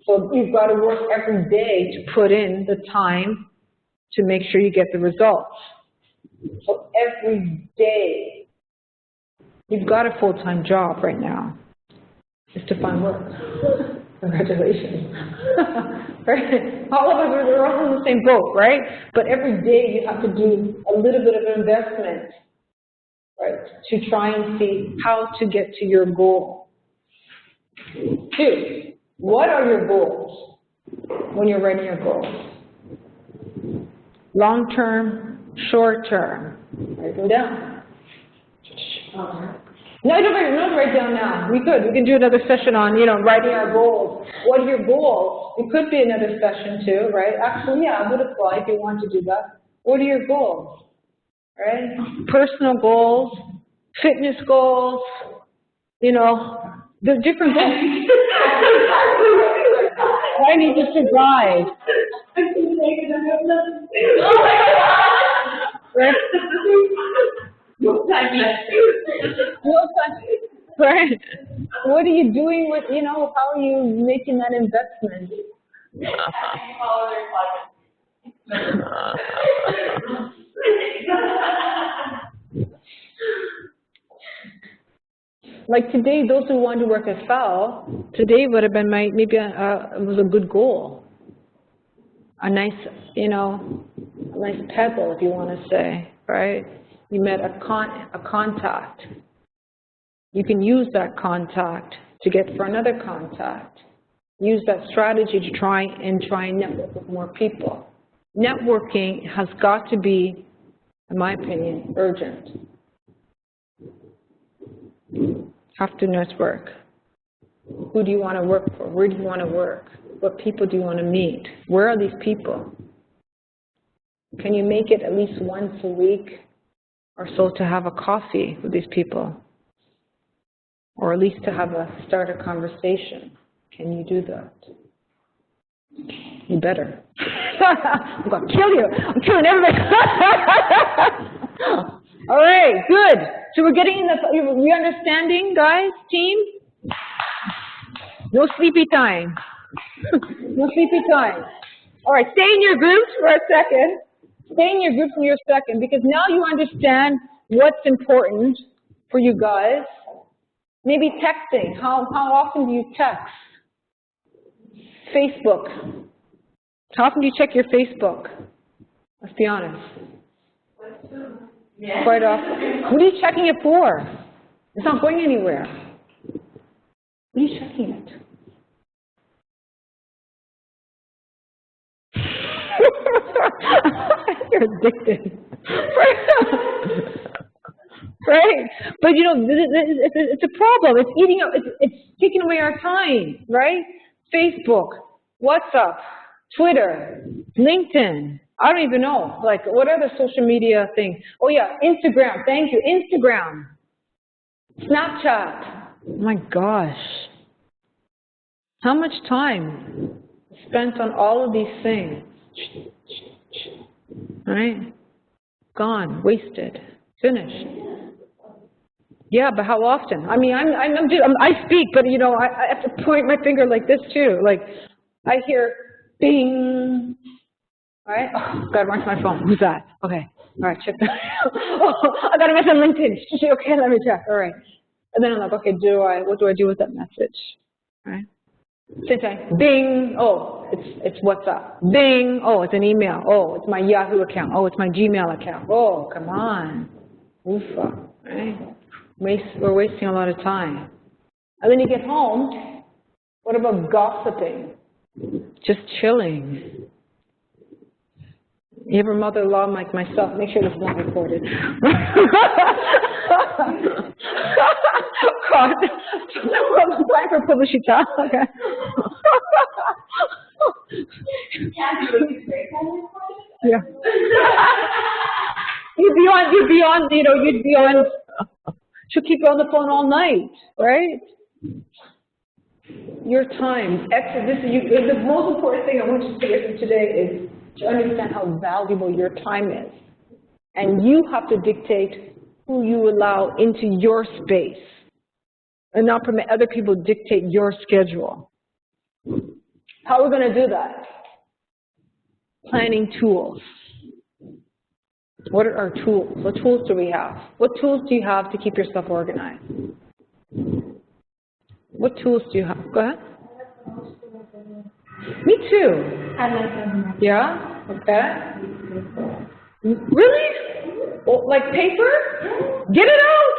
So you've got to work every day to put in the time to make sure you get the results. So every day, you've got a full-time job right now, is to find work. Congratulations. Right? All of us are all in the same boat, right? But every day you have to do a little bit of investment, right, to try and see how to get to your goal. 2, what are your goals when you're writing your goals? Long-term, short-term. Write them down. No, don't write down now. We can do another session on, writing our goals. What are your goals? It could be another session too, right? Actually, yeah, I would apply if you want to do that. What are your goals? Right? Personal goals, fitness goals, the different goals. I need to survive. Right? No time left. No time. Right? What are you doing with, how are you making that investment? Like today, those who want to work at FAL, today would have been maybe it was a good goal. A nice, a nice pebble, if you want to say, right? You met a contact. You can use that contact to get for another contact. Use that strategy to try and network with more people. Networking has got to be, in my opinion, urgent. Have to network. Who do you want to work for? Where do you want to work? What people do you want to meet? Where are these people? Can you make it at least once a week or so to have a coffee with these people? Or at least to start a conversation. Can you do that? You better. I'm going to kill you. I'm killing everybody. All right, good. So we're getting in we understanding, guys, team? No sleepy time. No sleepy time. All right, stay in your groups for a second. Stay in your groups for a second, because now you understand what's important for you guys. Maybe texting. How often do you text? Facebook. How often do you check your Facebook? Let's be honest. Yeah. Quite often. What are you checking it for? It's not going anywhere. What are you checking it? You're addicted. Right? But it's a problem. It's eating up, it's taking away our time, right? Facebook, WhatsApp, Twitter, LinkedIn. I don't even know. Like, what other social media thing? Oh yeah, Instagram. Thank you. Instagram. Snapchat. Oh my gosh. How much time spent on all of these things? Right? Gone, wasted. Finished. Yeah, but how often? I mean, I speak, but you know, I have to point my finger like this too. Like, I hear bing. All right. Oh, gotta run to my phone. Who's that? Okay. All right, check that out. Oh, I got a message on LinkedIn. Okay, let me check. All right. And then I'm like, okay, what do I do with that message? All right. Same time. Bing. Oh, it's WhatsApp. Bing. Oh, it's an email. Oh, it's my Yahoo account. Oh, it's my Gmail account. Oh, come on. Oofa. Right? We're wasting a lot of time. And then you get home. What about gossiping? Just chilling. You have a mother-in-law like myself. Make sure this is not recorded. God. Apply for publicity. Okay. Yeah. You'd be on, she'll keep you on the phone all night, right? Your time. The most important thing I want you to get from today is to understand how valuable your time is. And you have to dictate who you allow into your space and not permit other people to dictate your schedule. How are we going to do that? Planning tools. What are our tools? What tools do we have? What tools do you have to keep yourself organized? What tools do you have? Go ahead. Me too. Yeah? Okay. Really? Oh, like paper? Get it out!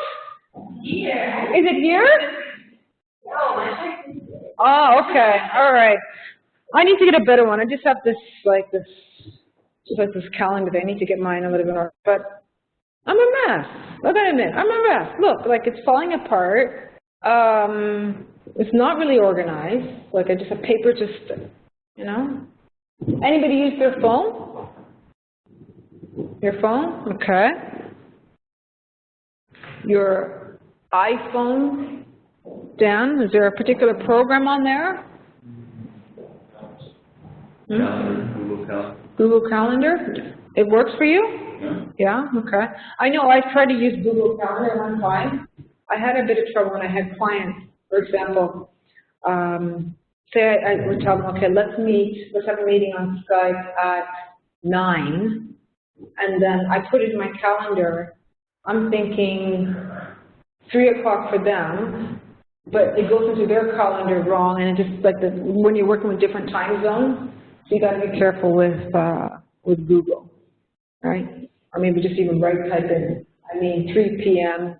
Yeah. Is it here? Oh, okay. All right. I need to get a better one. I just have this calendar. I need to get mine a little bit more. But I'm a mess. I gotta admit, I'm a mess. Look, like it's falling apart. It's not really organized. Like I just have paper just, you know. Anybody use their phone? Your phone? Okay. Your iPhone, Dan, is there a particular program on there? Calendar, Google Calendar. Google Calendar? It works for you? Yeah, okay. I know I tried to use Google Calendar one time. I had a bit of trouble when I had clients. For example, say I would tell them, okay, let's have a meeting on Skype at 9, and then I put it in my calendar. I'm thinking 3 o'clock for them, but it goes into their calendar wrong, and it just like when you're working with different time zones, so you got to be careful with Google, right? Or maybe just even type in, 3 p.m.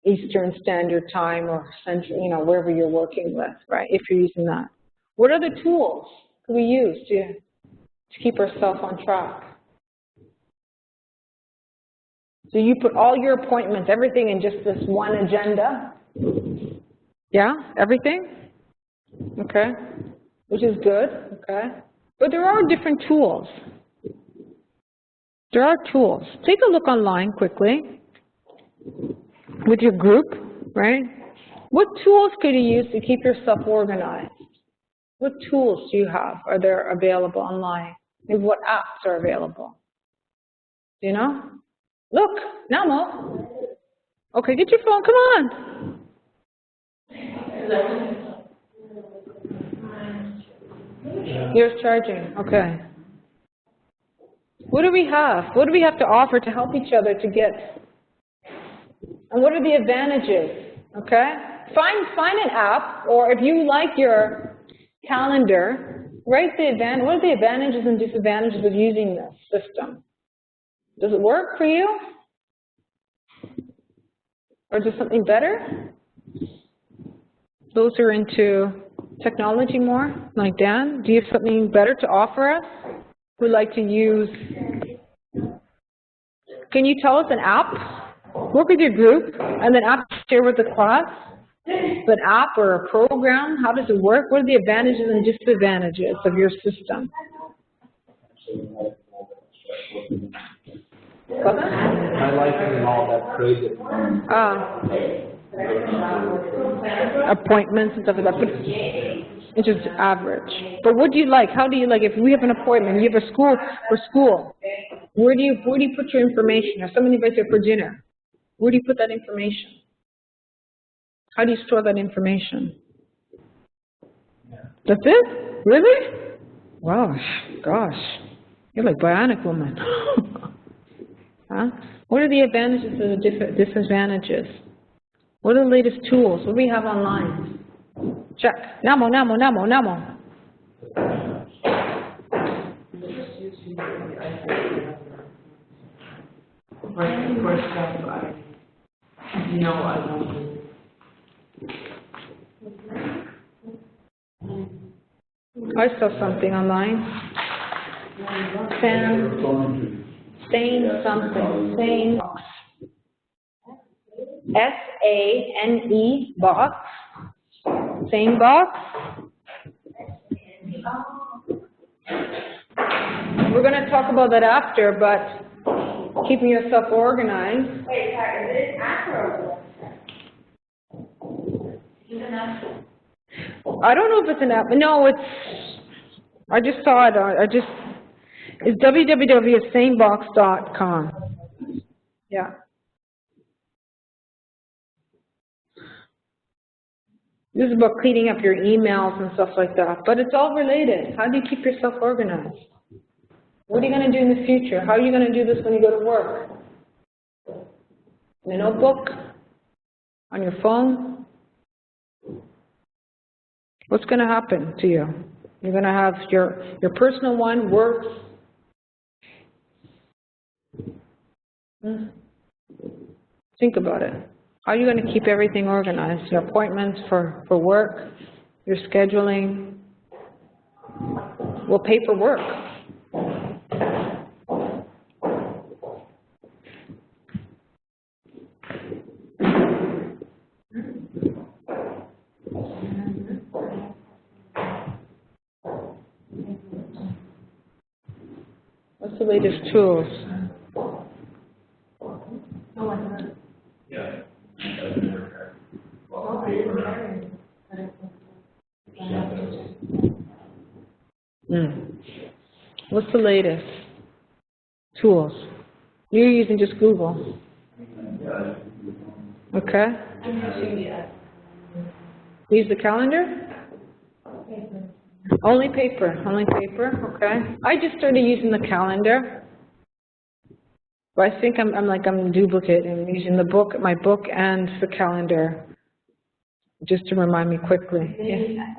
Eastern Standard Time or Central, you know, wherever you're working with, right? If you're using that. What other tools can we use to keep ourselves on track? So you put all your appointments, everything in just this one agenda? Yeah, everything? Okay, which is good, okay. But there are different tools. There are tools. Take a look online quickly with your group, right? What tools could you use to keep yourself organized? What tools do you have? Are there available online? Maybe what apps are available? Do you know? Look, Namo. Okay, get your phone, come on. Yours charging, okay. What do we have? What do we have to offer to help each other to get? And what are the advantages? Okay? Find an app, or if you like your calendar, write what are the advantages and disadvantages of using this system? Does it work for you? Or is there something better? Those who are into technology more, like Dan, do you have something better to offer us? Who'd like to use? Can you tell us an app? Work with your group, and then app share with the class. An app or a program, how does it work? What are the advantages and disadvantages of your system? My life isn't all that crazy. Appointments and stuff like that, but it's just average. But what do you like? How do you like? If we have an appointment, you have a school, where do you put your information? Or somebody invites you for dinner, Where do you put that information? How do you store that information? That's it? Really? Wow, gosh. You're like bionic woman. Huh? What are the advantages and the disadvantages? What are the latest tools? What do we have online? Check. Namo, namo, namo, namo. First step, I don't do. I saw something online. Sane something. Sane. SANE box. Sane box. We're going to talk about that after, but keeping yourself organized. Wait, sorry, is it app or is it an app? I don't know if it's an app. No, I just saw it. It's www.sanebox.com. Yeah. This is about cleaning up your emails and stuff like that. But it's all related. How do you keep yourself organized? What are you going to do in the future? How are you going to do this when you go to work? In a notebook? On your phone? What's going to happen to you? You're going to have your personal one, work. Think about it. How are you going to keep everything organized? Your appointments for work, your scheduling. We'll pay for work. What's the latest tools? Yeah. What's the latest tools? You're using just Google. Okay. Use the calendar? Only paper, okay. I just started using the calendar. But I think I'm duplicate. I'm using the book, my book and the calendar, just to remind me quickly. Yeah.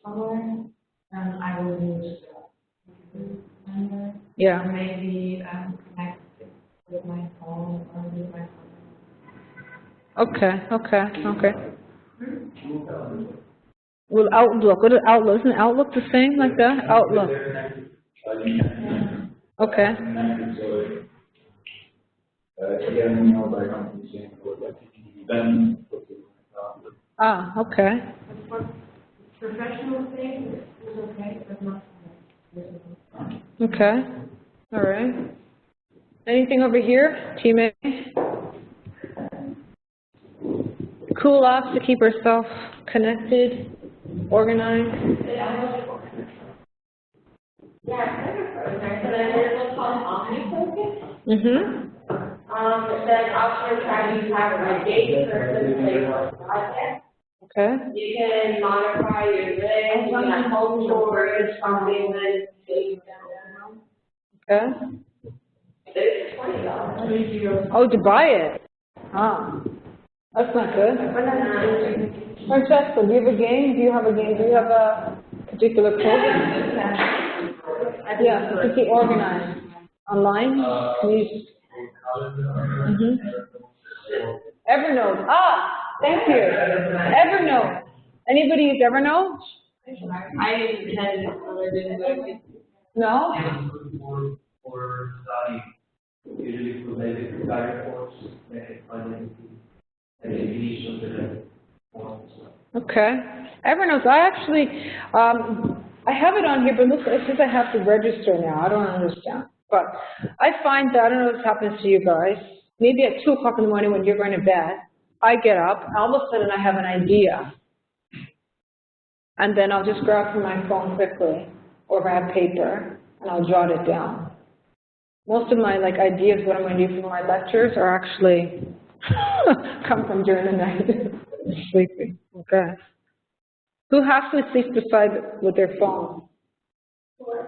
I will use Yeah. maybe connect with my phone or with my phone. Okay. Well, Outlook. What is Outlook? Isn't Outlook the same like that? Outlook. Okay. Ah, okay. Professional thing is okay, but not. Okay. All right. Anything over here, Team A? Cool off to keep ourselves connected, organized. Mhm. Then also try to have a date for project. Okay. You can modify your list, you can home storage, something Okay. it's $20. Oh, to buy it. Ah, that's not good. Francesca, do you have a game? Do you have a particular program? Yeah, to keep organized. Online? Can you? Evernote. Ah, thank you. Evernote. Anybody use Evernote? I had it. No? For study, usually for basic study reports, and the Okay. Evernote. I actually, I have it on here, but look, it says I have to register now. I don't understand. But I find that, I don't know what happens to you guys, maybe at 2 o'clock in the morning when you're going to bed, I get up, all of a sudden I have an idea. And then I'll just grab from my phone quickly, or if I have paper, and I'll jot it down. Most of my like ideas, what I'm going to do for my lectures, are actually come from during the night, sleeping. Okay. Who halfway sleeps beside with their phone?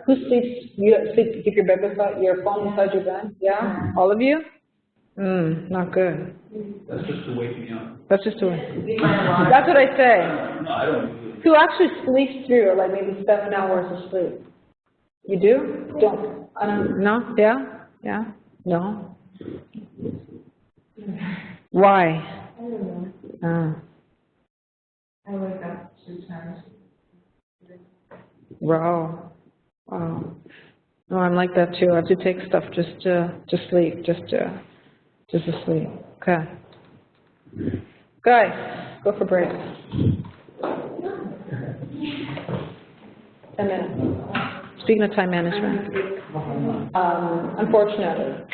Who sleeps? You sleep? Keep your bed beside your phone beside your bed? Yeah. All of you? Not good. That's just to wake me up. That's just a. That's what I say. No, I don't. Who actually sleeps through like maybe 7 hours of sleep? You do? Don't. I don't. No? Yeah? Yeah? No? Why? I don't know. I wake up 2 times. Wow. Wow. No, I'm like that too. I have to take stuff just to sleep, just to sleep. Okay. Guys, go for break. 10 minutes. Speaking of time management. Unfortunately.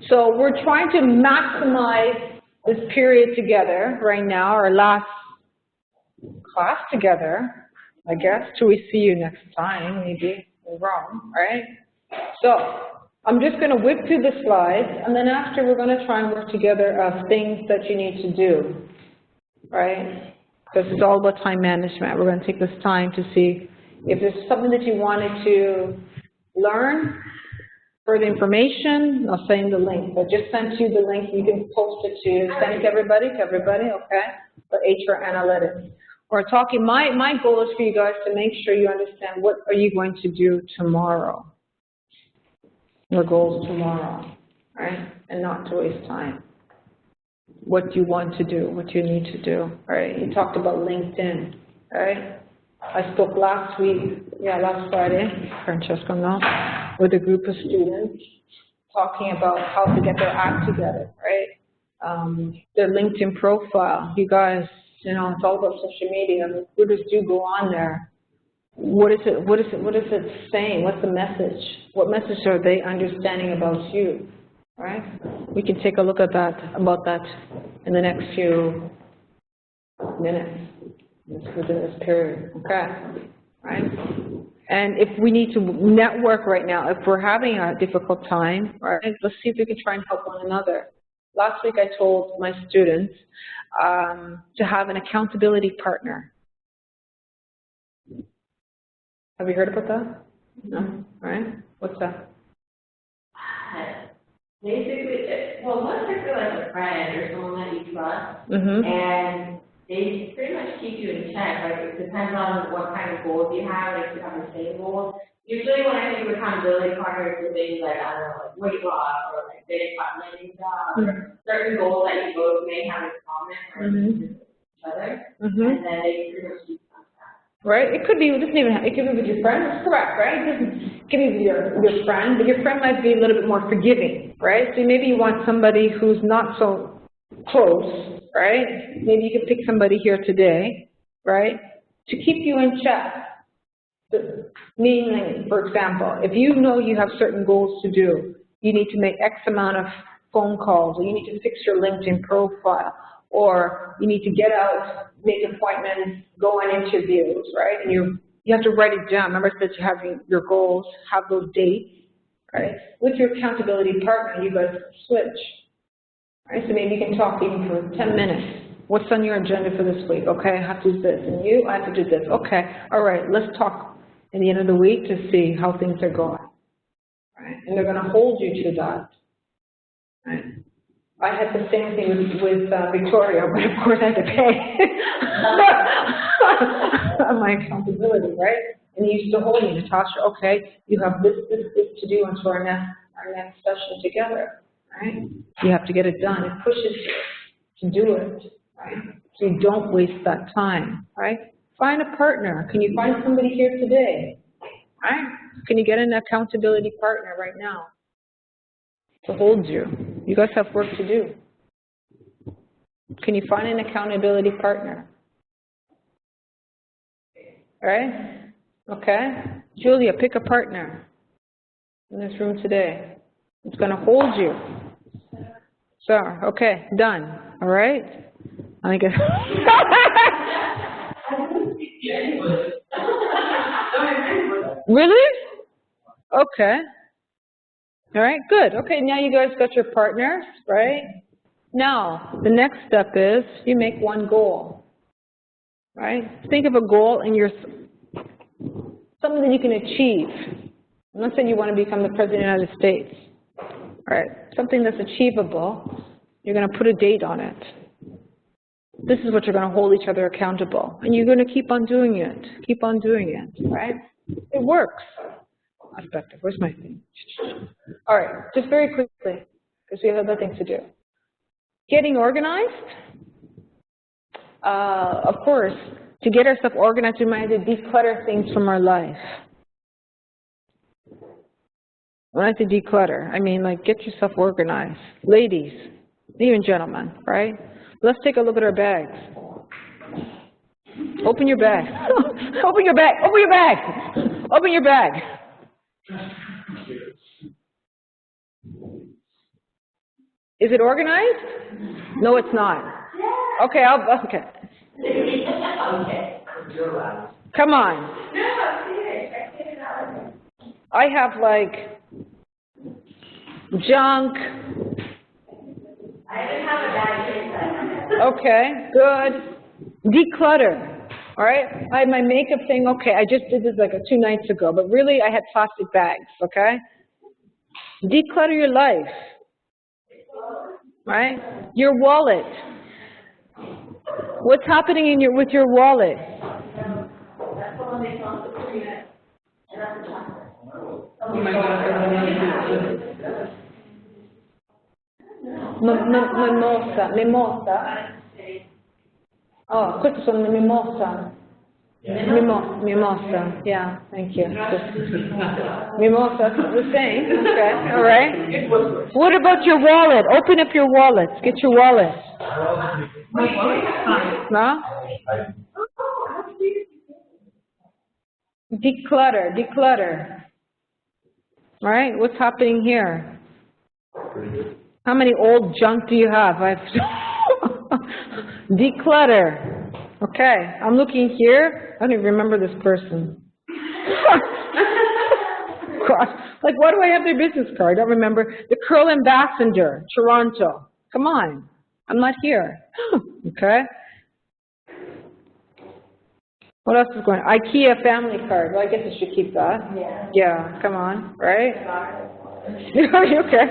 So we're trying to maximize this period together right now, our last class together, I guess, till we see you next time. Maybe we're wrong, right? So I'm just going to whip through the slides, and then after we're going to try and work together things that you need to do, right? Because it's all about time management. We're going to take this time to see if there's something that you wanted to learn, further information. I'll send you the link. I just sent you the link. You can post it to send it to everybody, okay? For HR Analytics. We're talking, my goal is for you guys to make sure you understand what are you going to do tomorrow. Your goals tomorrow, right? And not to waste time. What you want to do, what you need to do, right? You talked about LinkedIn, right? I spoke last Friday, Francesco, no, with a group of students talking about how to get their act together, right? Their LinkedIn profile. You guys, you know, it's all about social media. Recruiters do go on there. What is it saying? What's the message? What message are they understanding about you, right? We can take a look at that, about that in the next few minutes within this period, okay? Right? And if we need to network right now, if we're having a difficult time, right, let's see if we can try and help one another. Last week I told my students to have an accountability partner. Have you heard about that? No? Right? What's that? Basically, most likely like a friend or someone that you trust, and they pretty much keep you in check. Like, it depends on what kind of goals you have, like, if you have the same goals. Usually when I think of accountability partners, it's things like, I don't know, like weight loss, or like getting a landing job, or certain goals that you both may have in common, or each other, and then they pretty much keep on track. Right? It could be, it doesn't even have, it could be with your friend, that's correct, right? It doesn't, it could be with your friend, but your friend might be a little bit more forgiving, right? So maybe you want somebody who's not so close, right? Maybe you could pick somebody here today, right? To keep you in check. Meaning, for example, if you know you have certain goals to do, you need to make X amount of phone calls, or you need to fix your LinkedIn profile, or you need to get out, make appointments, go on interviews, right? And you have to write it down. Remember I said you have your goals, have those dates, right? With your accountability partner, you guys switch, right? So maybe you can talk even for 10 minutes. What's on your agenda for this week? Okay, I have to do this. And you, I have to do this. Okay, all right, let's talk in the end of the week to see how things are going, right? And they're going to hold you to that, right? I had the same thing with Victoria, but of course I had to pay my accountability, right? And he used to hold me, Natasha, okay, you have this to do until our next session together, right? You have to get it done. It pushes you to do it, right? So you don't waste that time, right? Find a partner. Can you find somebody here today? Right? Can you get an accountability partner right now to hold you? You guys have work to do. Can you find an accountability partner? All right? Okay? Julia, pick a partner in this room today. It's going to hold you. So, okay, done. All right? I guess. Really? Okay. All right, good. Okay, now you guys got your partners, right? Now, the next step is you make one goal, right? Think of a goal and something that you can achieve. I'm not saying you want to become the President of the United States, all right? Something that's achievable, you're going to put a date on it. This is what you're going to hold each other accountable. And you're going to keep on doing it, right? It works. Perspective. Where's my thing? All right, just very quickly, because we have other things to do. Getting organized. Of course, to get ourselves organized, we might have to declutter things from our life. When I say declutter, I mean like get yourself organized. Ladies, even gentlemen, right? Let's take a look at our bags. Open your bag. Open your bag. Open your bag. Open your bag. Is it organized? No, it's not. Okay, okay. Come on. I have like junk. I didn't have a bag. Okay, good. Declutter. All right, I had my makeup thing. Okay, I just did this like 2 nights ago, but really I had plastic bags. Okay, declutter your life. Right, your wallet. What's happening with your wallet? Mimosa. Oh, queste sono le mimosa. Mimosa, yeah, thank you. Mimosa, that's what we're saying. Okay, all right. What about your wallet? Open up your wallet. Get your wallet. No? Declutter, declutter. All right, what's happening here? How many old junk do you have? Declutter. Okay, I'm looking here. I don't even remember this person. Gosh, like why do I have their business card? I don't remember. The Curl Ambassador, Toronto. Come on, I'm not here. Okay. What else is going on? IKEA family card. Well, I guess I should keep that. Yeah. Yeah, come on, right? Okay.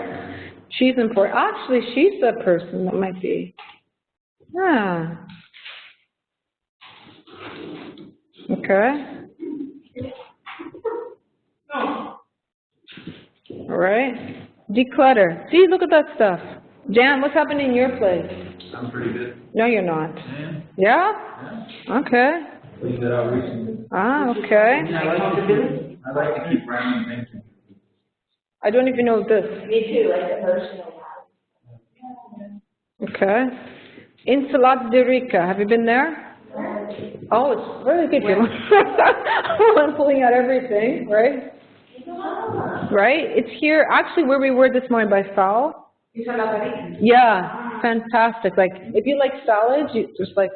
She's important. Actually, she's the person that might be. Yeah. Okay. All right. Declutter. See, look at that stuff. Jan, what's happening in your place? I'm pretty good. No, you're not. Yeah? Yeah? Okay. Cleaned it out recently. Ah, okay. I like to keep random things. I don't even know this. Me too, like emotional. Okay. Ensalada de Rica. Have you been there? Oh, it's really good. I'm pulling out everything, right? Right? It's here, actually, where we were this morning by Fowl. Yeah, fantastic. Like, if you like salads, you just like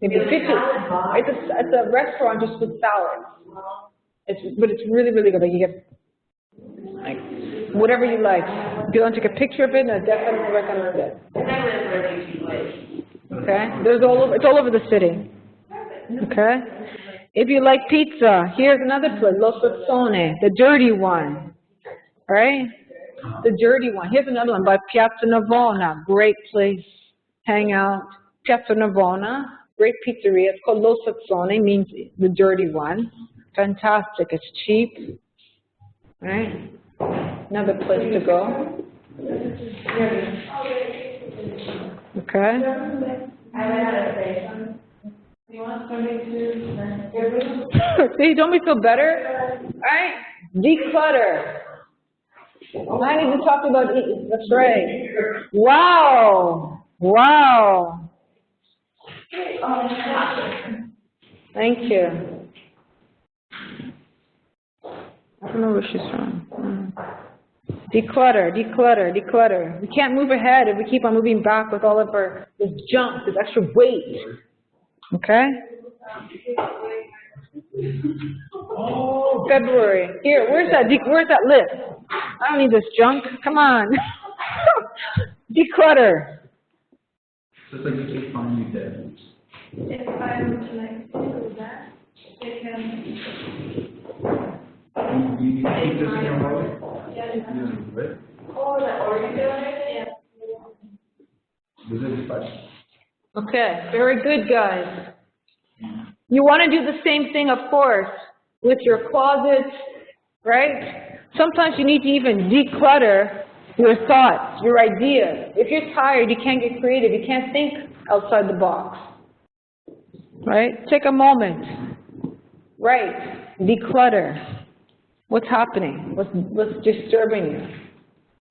maybe 50. It's a restaurant just with salads. But it's really, really good. Like, you get like whatever you like. If you want to take a picture of it, I definitely recommend it. Okay, it's all over the city. Okay, if you like pizza, here's another place, Lo Sassone, the dirty one. All right, the dirty one. Here's another one by Piazza Navona, great place, hang out. Piazza Navona, great pizzeria. It's called Lo Sassone, means the dirty one. Fantastic. It's cheap. All right, another place to go. Okay. See, don't we feel better? All right, declutter. I need to talk about eating. That's right. Wow, wow. Thank you. I don't know where she's from. Declutter, declutter, declutter. We can't move ahead if we keep on moving back with all of this junk, this extra weight. Okay? February. Here, where's that list? I don't need this junk. Come on. Declutter. Just like you keep finding new dead. If I'm like, do that, they can, You keep this in your wallet? yeah, Right? or the organizer, yeah. This is fine. Okay, very good, guys. You want to do the same thing, of course, with your closets, right? Sometimes you need to even declutter your thoughts, your ideas. If you're tired, you can't get creative, you can't think outside the box, right? Take a moment, right? Declutter. What's happening? What's disturbing you?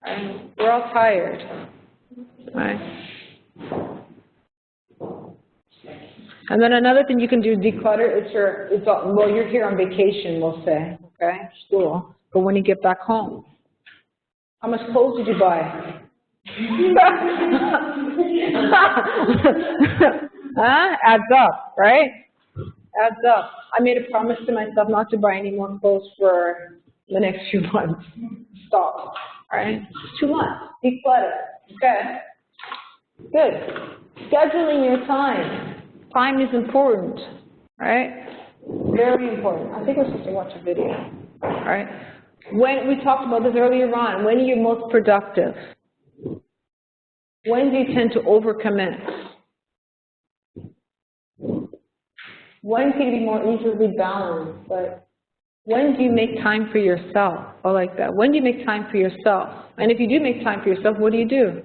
Right? We're all tired, right? And then another thing you can do, declutter, well, you're here on vacation, we'll say, okay, school, but when you get back home, how much clothes did you buy? Huh? Adds up, right? Adds up. I made a promise to myself not to buy any more clothes for the next few months. Stop, right? It's too much. Declutter, okay? Good. Scheduling your time. Time is important, right? Very important. I think we're supposed to watch a video, right? When we talked about this earlier on, when are you most productive? When do you tend to overcommit? When can you be more easily balanced? But when do you make time for yourself? I like that. When do you make time for yourself? And if you do make time for yourself, what do you do?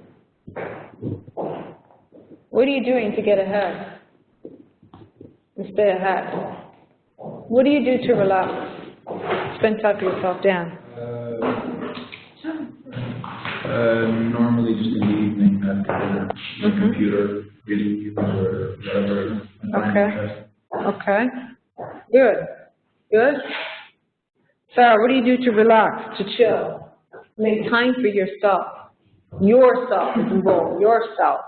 What are you doing to get ahead? And stay ahead. What do you do to relax? Spend time for yourself, Dan. Normally just in the evening after dinner, the computer, reading news or whatever. Okay. Okay. Good. Good. Sarah, what do you do to relax, to chill? Make time for yourself. Yourself is involved. Yourself.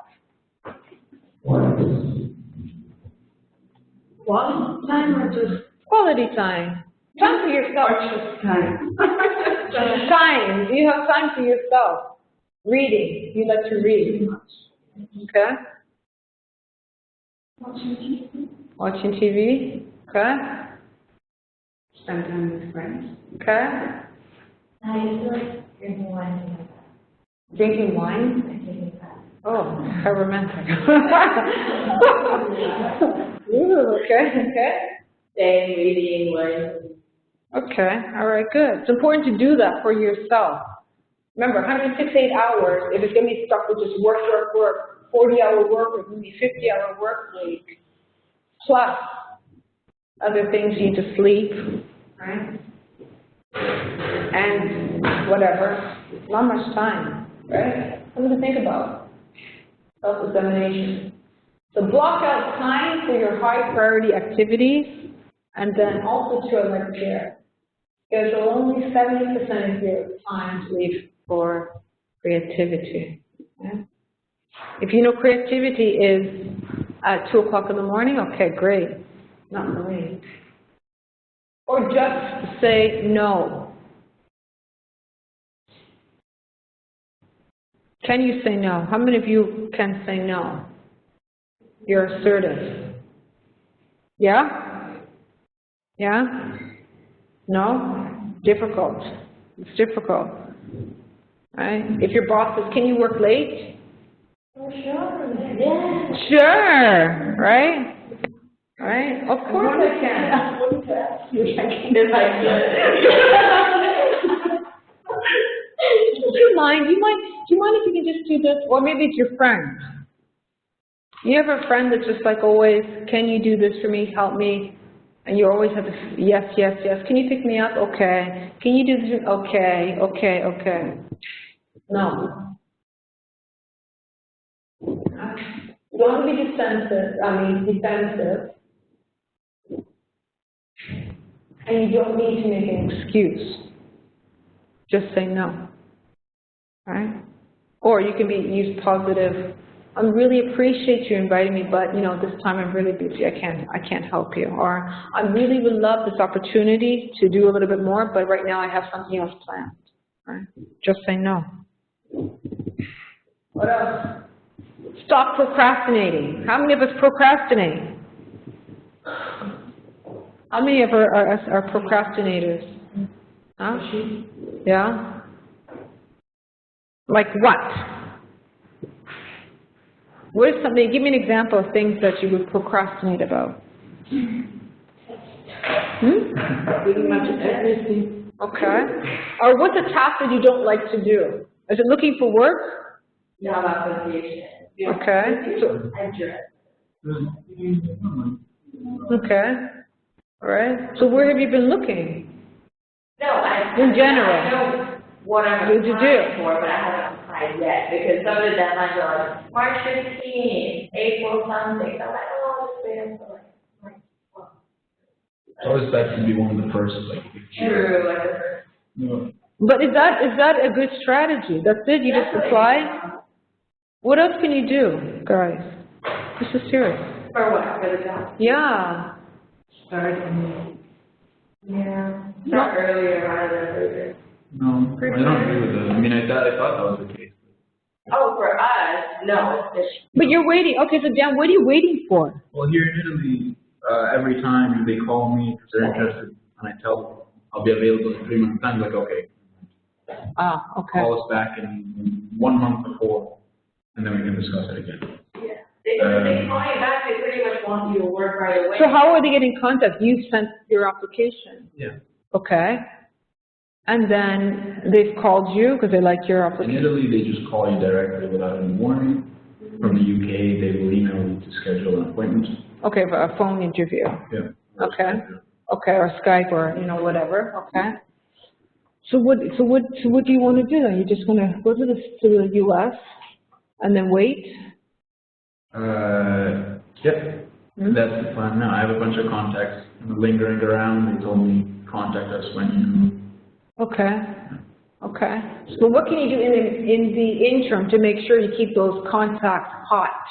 Quality time or just Quality time. Time for yourself. time? Time. Do you have time for yourself? Reading. You like to read. Okay. Watching TV. Okay. Spend time with friends. Okay. I used to like drinking wine together. Drinking wine. And taking that. Oh, how romantic. Ooh, okay, okay. Staying, reading, learning. Okay, all right, good. It's important to do that for yourself. Remember, 168 hours, if it's going to be stuck with just work, 40-hour work week, maybe 50-hour work week, plus other things you need to sleep, right? And whatever. Not much time, right? Something to think about. Self-examination. So block out time for your high priority activities, and then also to a care. Schedule only 70% of your time to leave for creativity. Okay? If you know creativity is at 2 o'clock in the morning, okay, great. Not for me. Or just say no. Can you say no? How many of you can say no? You're assertive. Yeah? Yeah? No? Difficult. It's difficult. Right? If your boss says, can you work late? Oh, sure. Yeah. Sure. Right? Right? Of course I can. If I Do you mind? Do you mind if you can just do this? Or maybe it's your friend. You have a friend that's just like always, can you do this for me? Help me. And you always have to, yes, yes, yes. Can you pick me up? Okay. Can you do this? Okay, okay, okay. No. You don't want to be defensive. And you don't need to make an excuse. Just say no. Right? Or you can use positive. I really appreciate you inviting me, but this time I'm really busy. I can't help you. Or I really would love this opportunity to do a little bit more, but right now I have something else planned. Right. Just say no. What else? Stop procrastinating. How many of us procrastinate? How many of us are procrastinators? Huh? Yeah? Like what? What is something, give me an example of things that you would procrastinate about. Pretty much everything. Okay. Or what's a task that you don't like to do? Is it looking for work? Job application. Okay. So, okay. All right. So where have you been looking? In general. I know what I'm What did you do? applying for, but I haven't applied yet, because some of the deadlines are like March 15th, April something, so I'm like, oh, I'll just wait until like, well. It's always best to be one of the first, like. True, like the first. No. But is that a good strategy? That's it? You just apply? What else can you do, guys? This is serious. For what, for the job? Yeah. Start Yeah, start earlier rather than later. No, I don't agree with that. I mean, I thought that was the case. Oh, for us, no, it's just. But you're waiting. Okay, so Dan, what are you waiting for? Well, here in Italy, every time they call me because they're interested, and I tell them I'll be available in 3 months' time, like, okay, Ah, okay. call us back in 1 month before, and then we can discuss it again. Yeah, they call you back, they pretty much want you to work right away. So how are they getting in contact? You sent your application. Yeah. Okay. And then they've called you because they like your In application. Italy, they just call you directly without any warning. From the UK, they will email you to schedule an appointment. Okay, for a phone interview. Yeah. Okay. Okay, or Skype or, whatever. Okay. So what do you want to do then? You're just going to go to the U.S. and then wait? Yep. That's the plan now. I have a bunch of contacts lingering around. They told me contact us when you. Okay. Okay. So what can you do in the interim to make sure you keep those contacts hot?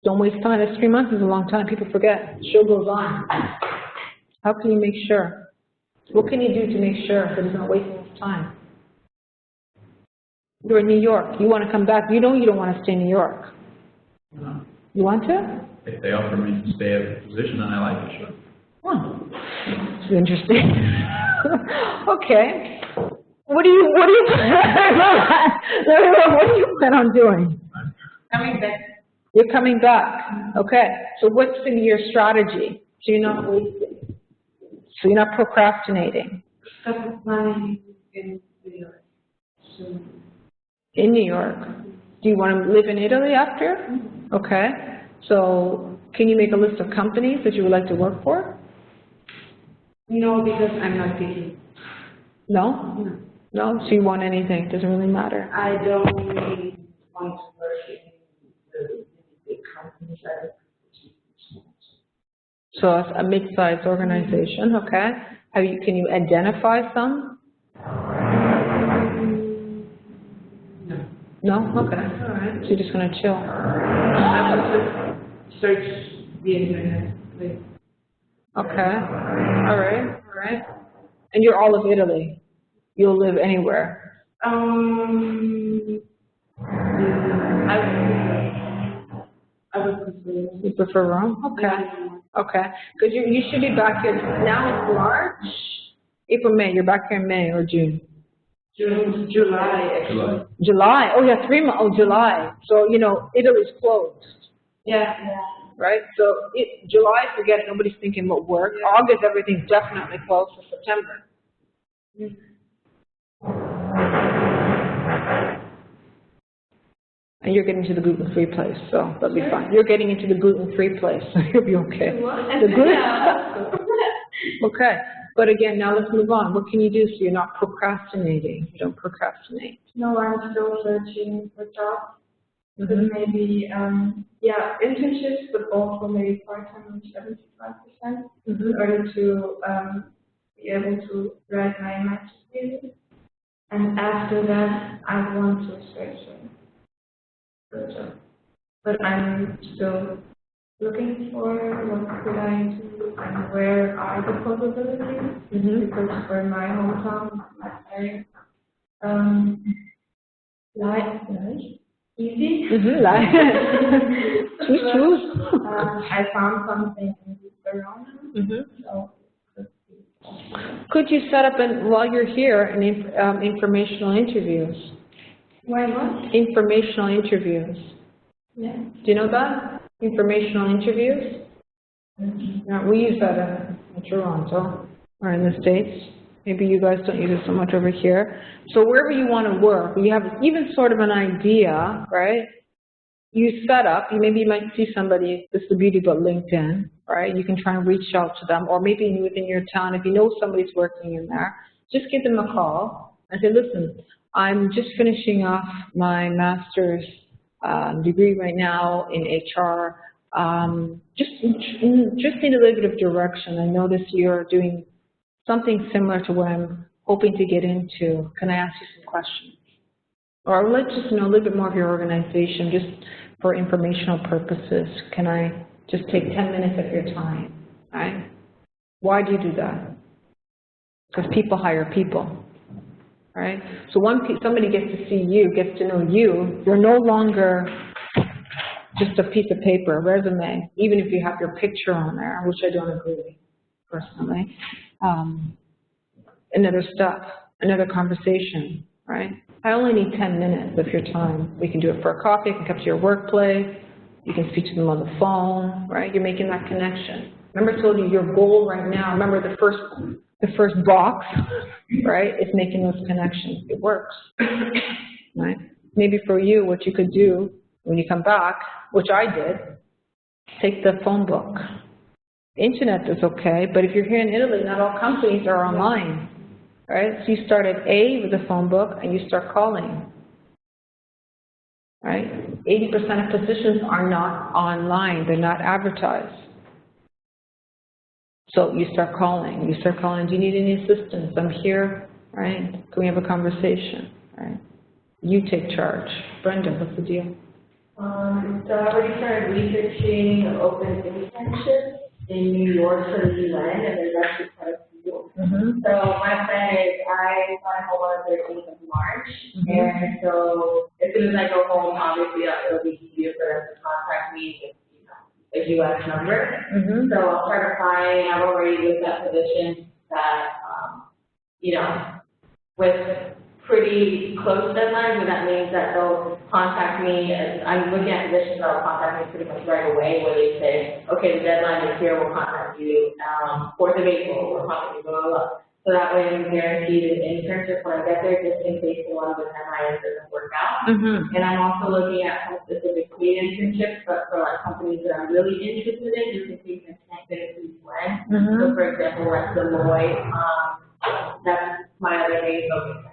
Don't waste time. That's 3 months is a long time. People forget. The show goes on. How can you make sure? What can you do to make sure that it's not wasting his time? You're in New York. You want to come back. You don't want to stay in New York. No. You want to? If they offer me to stay at a position and I like it, sure. Oh, it's interesting. Okay. What do you plan on doing? Coming back. You're coming back. Okay. So what's your strategy? So you're not wasting. So you're not procrastinating. start applying in New York soon. In New York. Do you want to live in Italy after? Okay. So can you make a list of companies that you would like to work for? No, because I'm not picky. No? No. No? So you want anything? Doesn't really matter. I don't really want to work in the big companies. So it's a mid-sized organization, okay. Can you identify some? No? Okay. All right. So you're just going to chill. I will just search the internet. Like, Okay. All right. All right. And you're all of Italy. You'll live anywhere. I would prefer. You prefer Rome? Okay. Okay. Because you should be back here. Now it's March, April, May. You're back here in May or June? June, July, actually. July. Oh, yeah, 3 months. Oh, July. So, Italy's closed. Yeah. Right? So July, forget it. Nobody's thinking about work. August, everything's definitely closed for September. And you're getting to the gluten-free place, so that'll be fine. You're getting into the gluten-free place, so you'll be okay. The gluten. Okay. But again, now let's move on. What can you do so you're not procrastinating? You don't procrastinate. No, I'm still searching for jobs. But maybe, internships, but also maybe part-time 75%, in order to be able to write my master's thesis. And after that, I want to search for a job. But I'm still looking for, what could I do, and where are the possibilities, because for my hometown, my area, easy. Choose. I found something in Verona, so. Could you set up, while you're here, informational interviews? Why not? Informational interviews. Yeah. Do you know that? Informational interviews? Yeah, we use that in Toronto or in the States. Maybe you guys don't use it so much over here. So wherever you want to work, you have even sort of an idea, right? You set up, maybe you might see somebody, this is the beauty about LinkedIn, right? You can try and reach out to them, or maybe within your town, if you know somebody's working in there, just give them a call and say, listen, I'm just finishing off my master's degree right now in HR. Just need a little bit of direction. I notice you're doing something similar to what I'm hoping to get into. Can I ask you some questions? Or let's just know a little bit more of your organization, just for informational purposes. Can I just take 10 minutes of your time, right? Why do you do that? Because people hire people, right? So once somebody gets to see you, gets to know you, you're no longer just a piece of paper, a resume, even if you have your picture on there, which I don't agree, personally. Another step, another conversation, right? I only need 10 minutes of your time. We can do it for a coffee, you can come to your workplace, you can speak to them on the phone, right? You're making that connection. Remember I told you your goal right now, remember the first box, right, is making those connections. It works, right? Maybe for you, what you could do when you come back, which I did, take the phone book. The internet is okay, but if you're here in Italy, not all companies are online. Right? So you start at A with the phone book and you start calling. Right? 80% of positions are not online. They're not advertised. So you start calling. You start calling, do you need any assistance? I'm here. Right? Can we have a conversation? Right? You take charge. Brenda, what's the deal? So I already started researching open internships in New York for the UN, and then that's just quite a few. So my plan is I fly home on the 13th of March, and so as soon as I go home, obviously it'll be easier for them to contact me with, a U.S. number. So I'll start applying. I've already looked at positions that, with pretty close deadlines, and that means that they'll contact me. I'm looking at positions that will contact me pretty much right away, where they say, okay, the deadline is here, we'll contact you 4th of April, we'll contact you, blah, blah, blah. So that way I'm guaranteed an internship when I get there, just in case the one with MIS doesn't work out. And I'm also looking at some specific paid internships, but for like companies that I'm really interested in, just in case I can't get it through when. So for example, like Deloitte, that's my other main focus.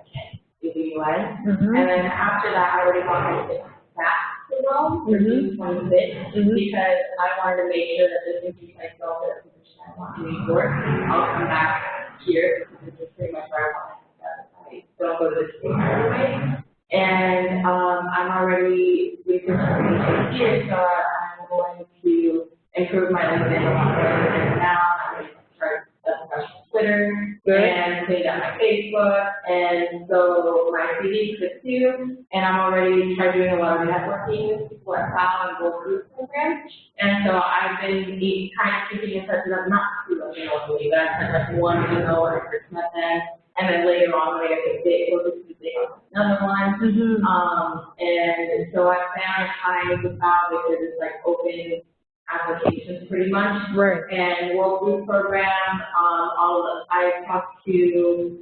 To the US, and then after that, I already got my ticket back to Rome for June 25th, because I wanted to make sure that just in case I don't get a position I want in New York, I'll come back here, because it's pretty much where I want to have I don't go to the States anyway. And I'm already researching here, so I'm going to improve my LinkedIn a lot better now. I'm going to start professional Twitter and clean up my Facebook, and so my CD is too, and I'm already trying doing a lot of networking with people at PAL and Gold Group programs, and so I've been kind of keeping in touch with them, not too much locally, but I sent like one email when I first met them, and then later on when I get they on another one, and so I plan on trying with PAL because it's like open applications pretty much. Right. And World Food Program, I talked to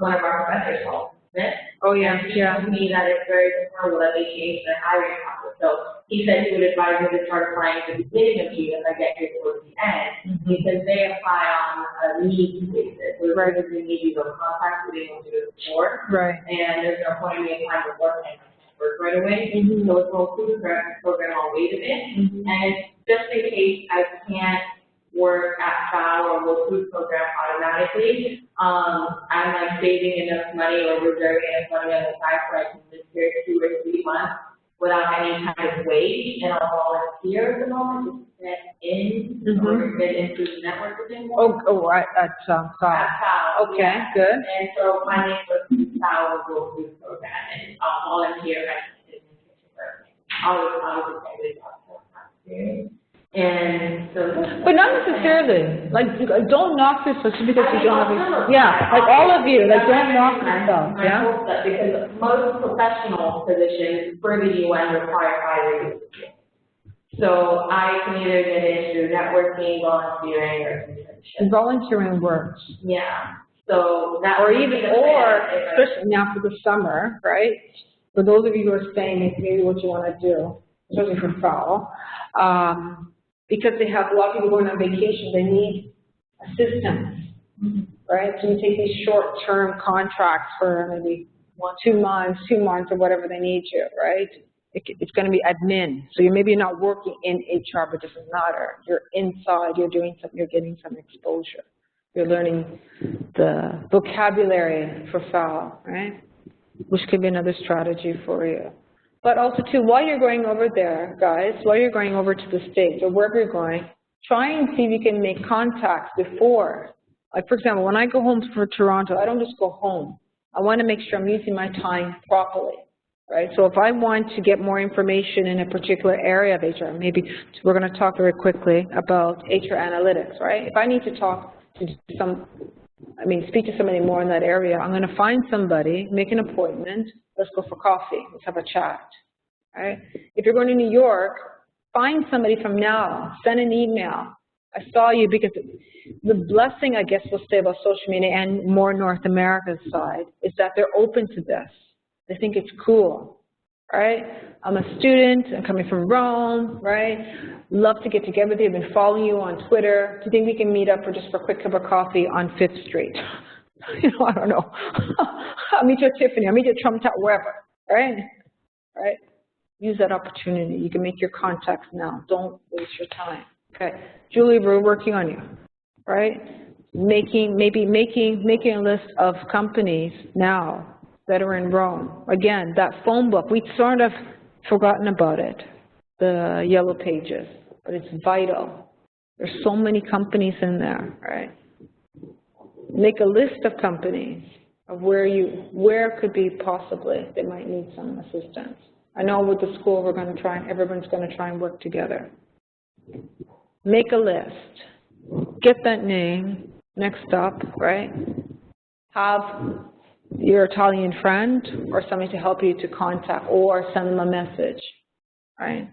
one of our professors, Paul Smith. Oh yeah, and he told me that it's very similar that they changed their hiring process. So he said he would advise me to start applying at the beginning of June if I get here towards the end, because they apply on a needs basis. So if they need you to contact you, they will do it before. Right. And there's no point in me applying beforehand. Work right away. So it's World Food Program, I'll wait a bit. And it's just in case I can't work at FAO or World Food Program automatically, I'm like saving enough money or reserving enough money on the side so I can live here 2 or 3 months without any kind of wage, and I'll volunteer at the moment to fit in or fit into the network within one. At Cal. Okay, Yeah. good. And so my name was Sal Go Through Program, and I'll volunteer at the kitchen work. I was excited about that experience. And so. But not necessarily, like, don't knock yourself just because you don't have, like all of you, like, don't knock yourself, I hope that because most professional positions for the UN require 5 years of experience. So I can either get in through networking, volunteering, or internship. Volunteering works. Yeah, so that. Or especially now for the summer, right? For those of you who are saying it's maybe what you want to do, especially for fall, because they have a lot of people going on vacation, they need assistance, right? So you take these short-term contracts for maybe 2 months, or whatever they need you, right? It's going to be admin. So you're maybe not working in HR, but it doesn't matter. You're inside, you're doing something, you're getting some exposure. You're learning the vocabulary for FAL, right? Which could be another strategy for you. But also, too, while you're going over there, guys, while you're going over to the States or wherever you're going, try and see if you can make contacts before. Like, for example, when I go home for Toronto, I don't just go home. I want to make sure I'm using my time properly, right? So if I want to get more information in a particular area of HR, maybe we're going to talk very quickly about HR analytics, right? If I need to talk to speak to somebody more in that area, I'm going to find somebody, make an appointment, let's go for coffee, let's have a chat, right? If you're going to New York, find somebody from now, send an email. I saw you, because the blessing, I guess, we'll say about social media and more North America's side is that they're open to this. They think it's cool, right? I'm a student, I'm coming from Rome, right? Love to get together with you. I've been following you on Twitter. Do you think we can meet up for just for a quick cup of coffee on 5th Street? I don't know. I'll meet you at Tiffany. I'll meet you at Trump Tower, wherever, right? Right? Use that opportunity. You can make your contacts now. Don't waste your time. Okay. Julie, we're working on you, right? Making a list of companies now that are in Rome. Again, that phone book, we'd sort of forgotten about it, the yellow pages, but it's vital. There's so many companies in there, right? Make a list of companies of where could be possibly they might need some assistance. I know with the school everyone's going to try and work together. Make a list. Get that name. Next up, right? Have your Italian friend or somebody to help you to contact or send them a message, right?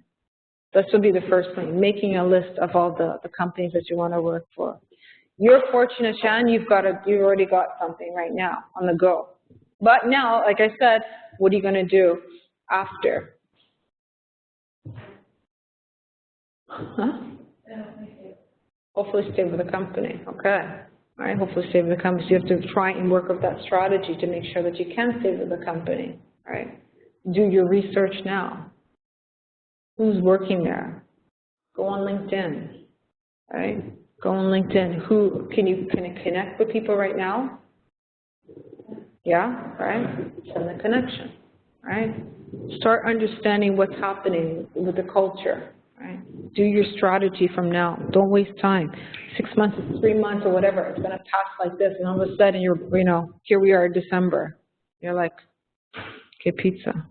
This would be the first thing, making a list of all the companies that you want to work for. You're fortunate, Shan, you've already got something right now on the go. But now, like I said, what are you going to do after? Huh? Hopefully stay with the company, okay. All right, hopefully stay with the company. So you have to try and work with that strategy to make sure that you can stay with the company, all right? Do your research now. Who's working there? Go on LinkedIn, right? Go on LinkedIn. Can you connect with people right now? Yeah, right? Send the connection, right? Start understanding what's happening with the culture, right? Do your strategy from now. Don't waste time. 6 months, 3 months, or whatever. It's going to pass like this, and all of a sudden here we are in December. You're like, okay, pizza,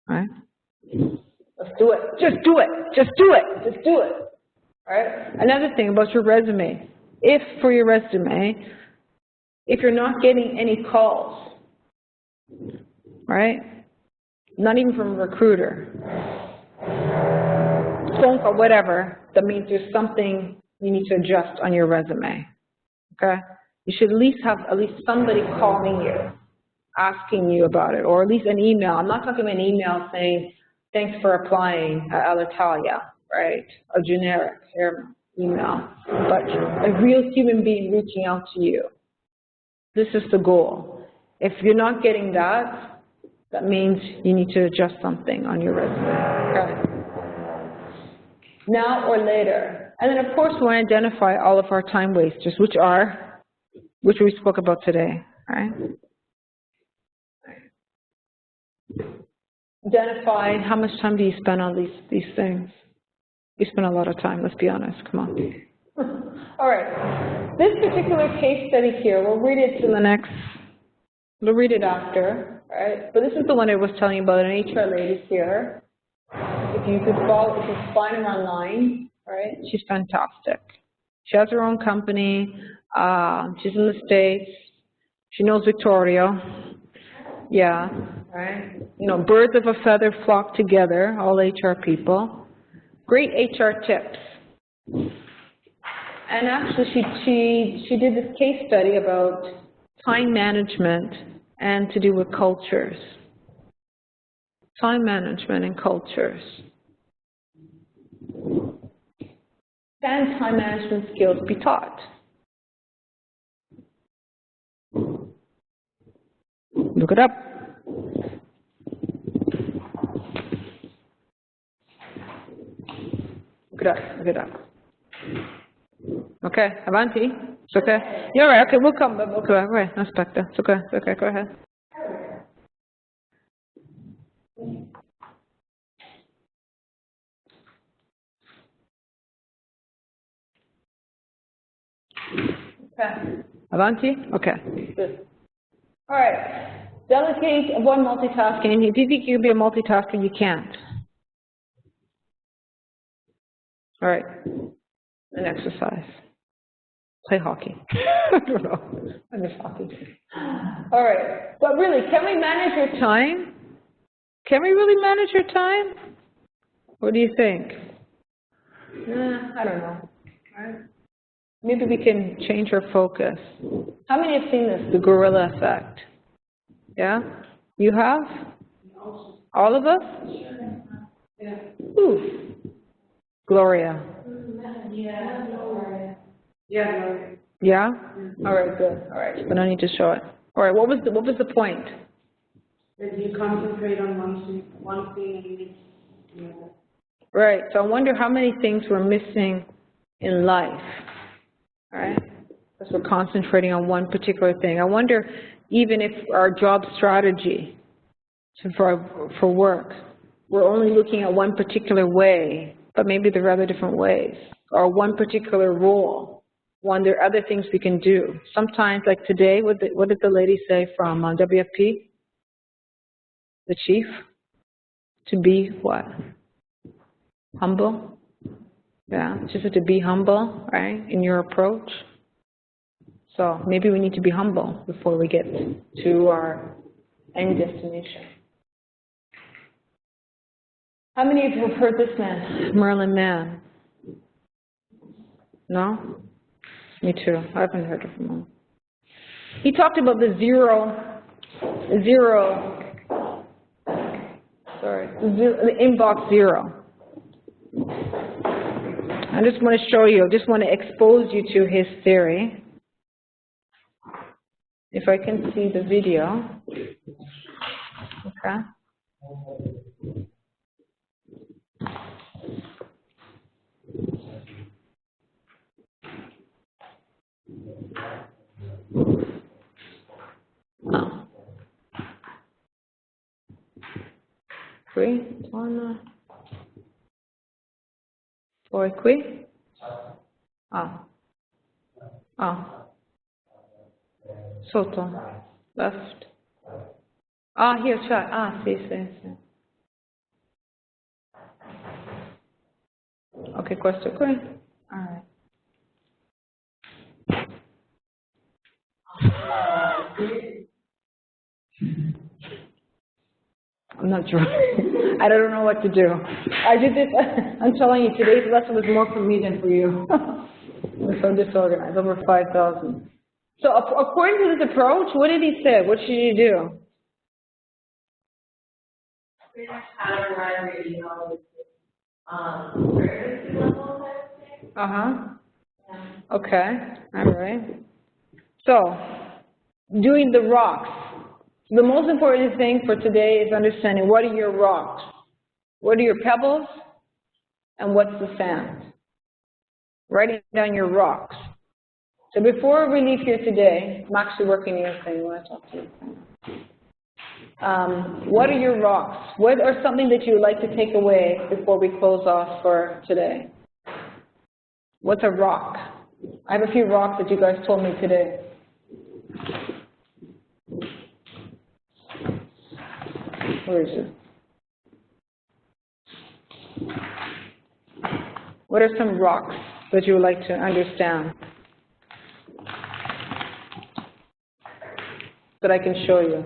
right? Let's do it. Just do it. Just do it. Just do it. All right? Another thing about your resume. For your resume, if you're not getting any calls, right? Not even from a recruiter, phone call, whatever, that means there's something you need to adjust on your resume, okay? You should at least have somebody calling you, asking you about it, or at least an email. I'm not talking about an email saying, thanks for applying at Alitalia, right? A generic email, but a real human being reaching out to you. This is the goal. If you're not getting that, that means you need to adjust something on your resume, okay? Now or later. And then, of course, we want to identify all of our time wasters, which we spoke about today, right? identify how much time do you spend on these things. You spend a lot of time, let's be honest, come on. All right, this particular case study here, we'll read it to the next, we'll read it after, all right? But this is the one I was telling you about, an HR lady here. If you could follow, if you could find her online, all right? She's fantastic. She has her own company, she's in the States, she knows Victoria, yeah, right? You know, birds of a feather flock together, all HR people. Great HR tips. And actually, she did this case study about time management and to do with cultures. Time management and cultures. Can time management skills be taught? Look it up. Look it up, look it up. Okay, avanti. It's okay. You're right, okay, we'll come, okay, all right, aspetta. It's okay, go ahead. Okay. Avanti? Okay, good. All right, delegate, avoid multitasking. If you think you can be a multitasker, you can't. All right, an exercise. Play hockey. I don't know, I miss hockey. All right, but really, can we manage your time? Can we really manage your time? What do you think? I don't know, all right? Maybe we can change our focus. How many have seen this, the gorilla effect? Yeah? You have? All of us? Yeah. Ooh. Gloria. Yeah. Yeah. Yeah? All right, good. All right, but I need to show it. All right, what was the point? That you concentrate on one thing and you the other. Right, so I wonder how many things we're missing in life. All right, because we're concentrating on one particular thing. I wonder even if our job strategy for work, we're only looking at one particular way, but maybe there are other different ways, or one particular role. There are other things we can do. Sometimes, like today, what did the lady say from WFP? The chief? To be what? Humble? Yeah, just to be humble, right, in your approach. So maybe we need to be humble before we get to our end destination. How many of you have heard this man, Merlin Mann? No? Me too. I haven't heard of him. He talked about the the inbox zero. I just want to show you, I just want to expose you to his theory. If I can see the video. Okay. Oh. Qui? Torna. Poi qui? Ah. Ah. Sotto. Left. Ah, here, chat. Ah, sì. Ok, questo qui. All right. I'm not sure. I don't know what to do. I did this. I'm telling you, today's lesson was more for me than for you. We're so disorganized, over 5,000. So according to this approach, what did he say? What should you do? Pretty much categorize your email with priority level, I would say. Uh-huh. Okay. All right. So, doing the rocks. The most important thing for today is understanding what are your rocks, what are your pebbles, and what's the sand. Writing down your rocks. So before we leave here today, I'm actually working on your thing. I want to talk to you. What are your rocks? What are something that you would like to take away before we close off for today? What's a rock? I have a few rocks that you guys told me today. Where is it? What are some rocks that you would like to understand that I can show you?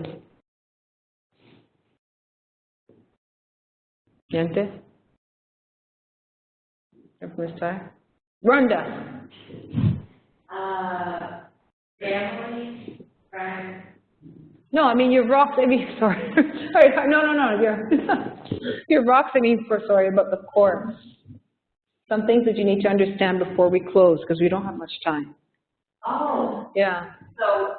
Gente? Rhonda. Family, friends. No, I mean your rocks. I mean, sorry, sorry. No. Your rocks. I mean, sorry about the course. Some things that you need to understand before we close, because we don't have much time. Oh. Yeah. So.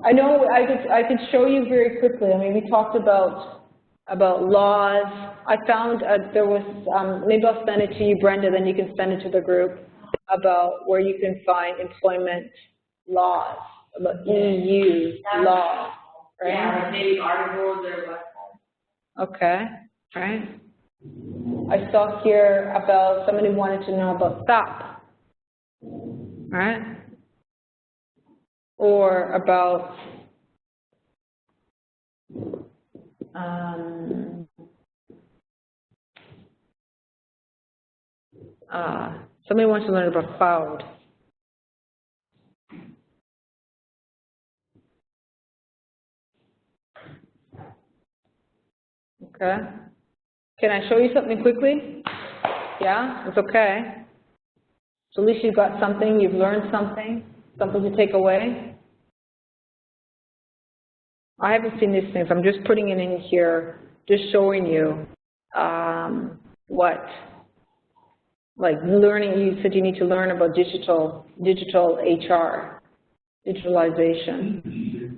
I know. I could show you very quickly. I mean, we talked about laws. I found there was. Maybe I'll send it to you, Brenda. Then you can send it to the group about where you can find employment laws, about EU laws. Right? Yeah, like maybe articles or websites. Okay. Right. I saw here about somebody wanted to know about SAP, right? Or about somebody wants to learn about cloud. Okay. Can I show you something quickly? Yeah, it's okay. So at least you've got something, you've learned something to take away. I haven't seen these things. I'm just putting it in here, just showing you what, like learning. You said you need to learn about digital HR, digitalization.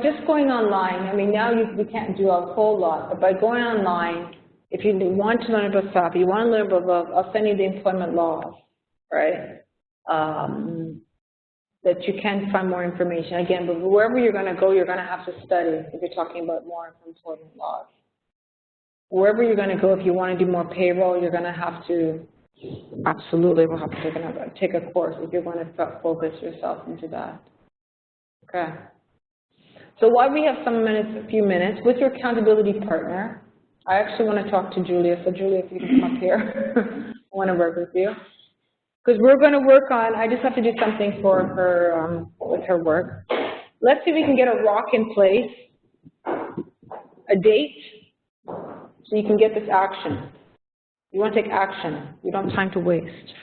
Just going online, I mean, now we can't do a whole lot, but by going online, if you want to learn about SAP, you want to learn about, I'll send you the employment laws, right? That you can find more information. Again, but wherever you're going to go, you're going to have to study if you're talking about more employment laws. Wherever you're going to go, if you want to do more payroll, you're going to have to, absolutely, we'll have to take a course if you're going to focus yourself into that. Okay. So while we have a few minutes, with your accountability partner, I actually want to talk to Julia. So Julia, if you can come up here, I want to work with you. Because we're going to work on, I just have to do something for her, with her work. Let's see if we can get a rock in place, a date, so you can get this action. You want to take action. You don't have time to waste.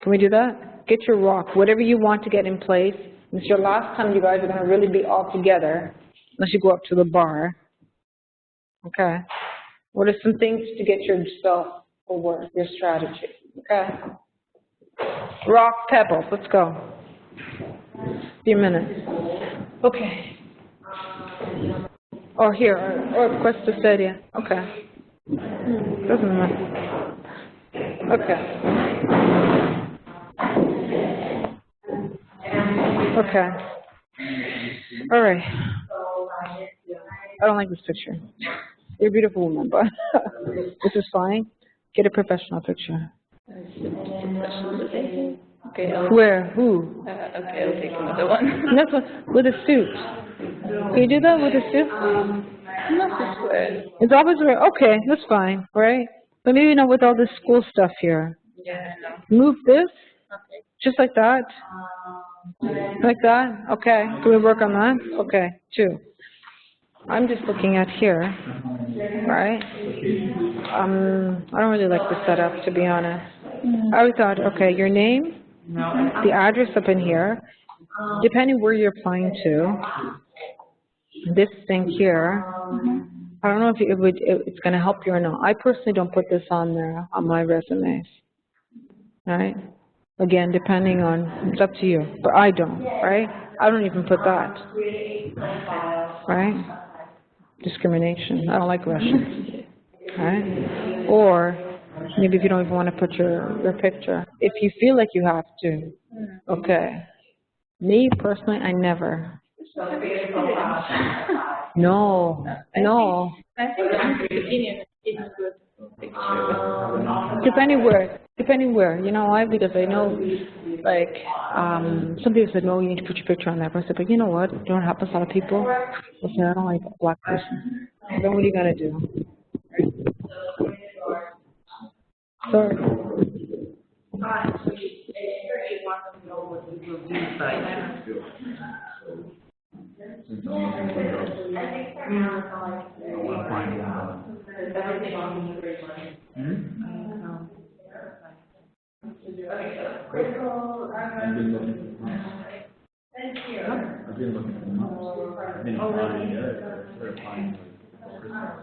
Can we do that? Get your rock, whatever you want to get in place. It's your last time you guys are going to really be all together, unless you go up to the bar. Okay. What are some things to get yourself forward, your strategy? Okay. Rock, pebbles, let's go. A few minutes. Okay. Or here, or Questa Sedia. Okay. Doesn't matter. Okay. Okay. All right. I don't like this picture. You're a beautiful woman, but this is fine. Get a professional picture. Okay. Where? Who? Okay, I'll take another one. That's what, with a suit. Can you do that with a suit? Not this way. It's always where. Okay, that's fine, right? But maybe not with all this school stuff here. Yeah, I know. Move this, Okay. just like that. Like that? Okay. Can we work on that? Okay, 2. I'm just looking at here, right? I don't really like the setup, to be honest. I thought, okay, your name, the address up in here, depending where you're applying to, this thing here, I don't know if it's going to help you or not. I personally don't put this on there on my resumes, right? Again, depending on, it's up to you, but I don't, right? I don't even put that, right? Discrimination. I don't like Russians. right? Or maybe if you don't even want to put your picture, if you feel like you have to, okay. Me personally, I never. No, no. I think the convenience is good. Depending where, you know why? Because I know, like, some people said, no, you need to put your picture on that. But I said, but you know what? You don't have a lot of people. I said, I don't like a black person. Then what are you gonna do? Sorry. Since I'm using Windows, I want to find one. Great. I've been looking for months. I've been looking for months. I've been applying, started applying like Christmas.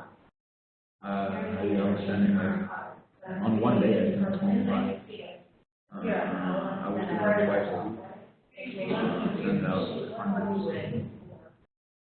I was sending like, on one day I sent 25. I was doing it twice a week. Send out 100.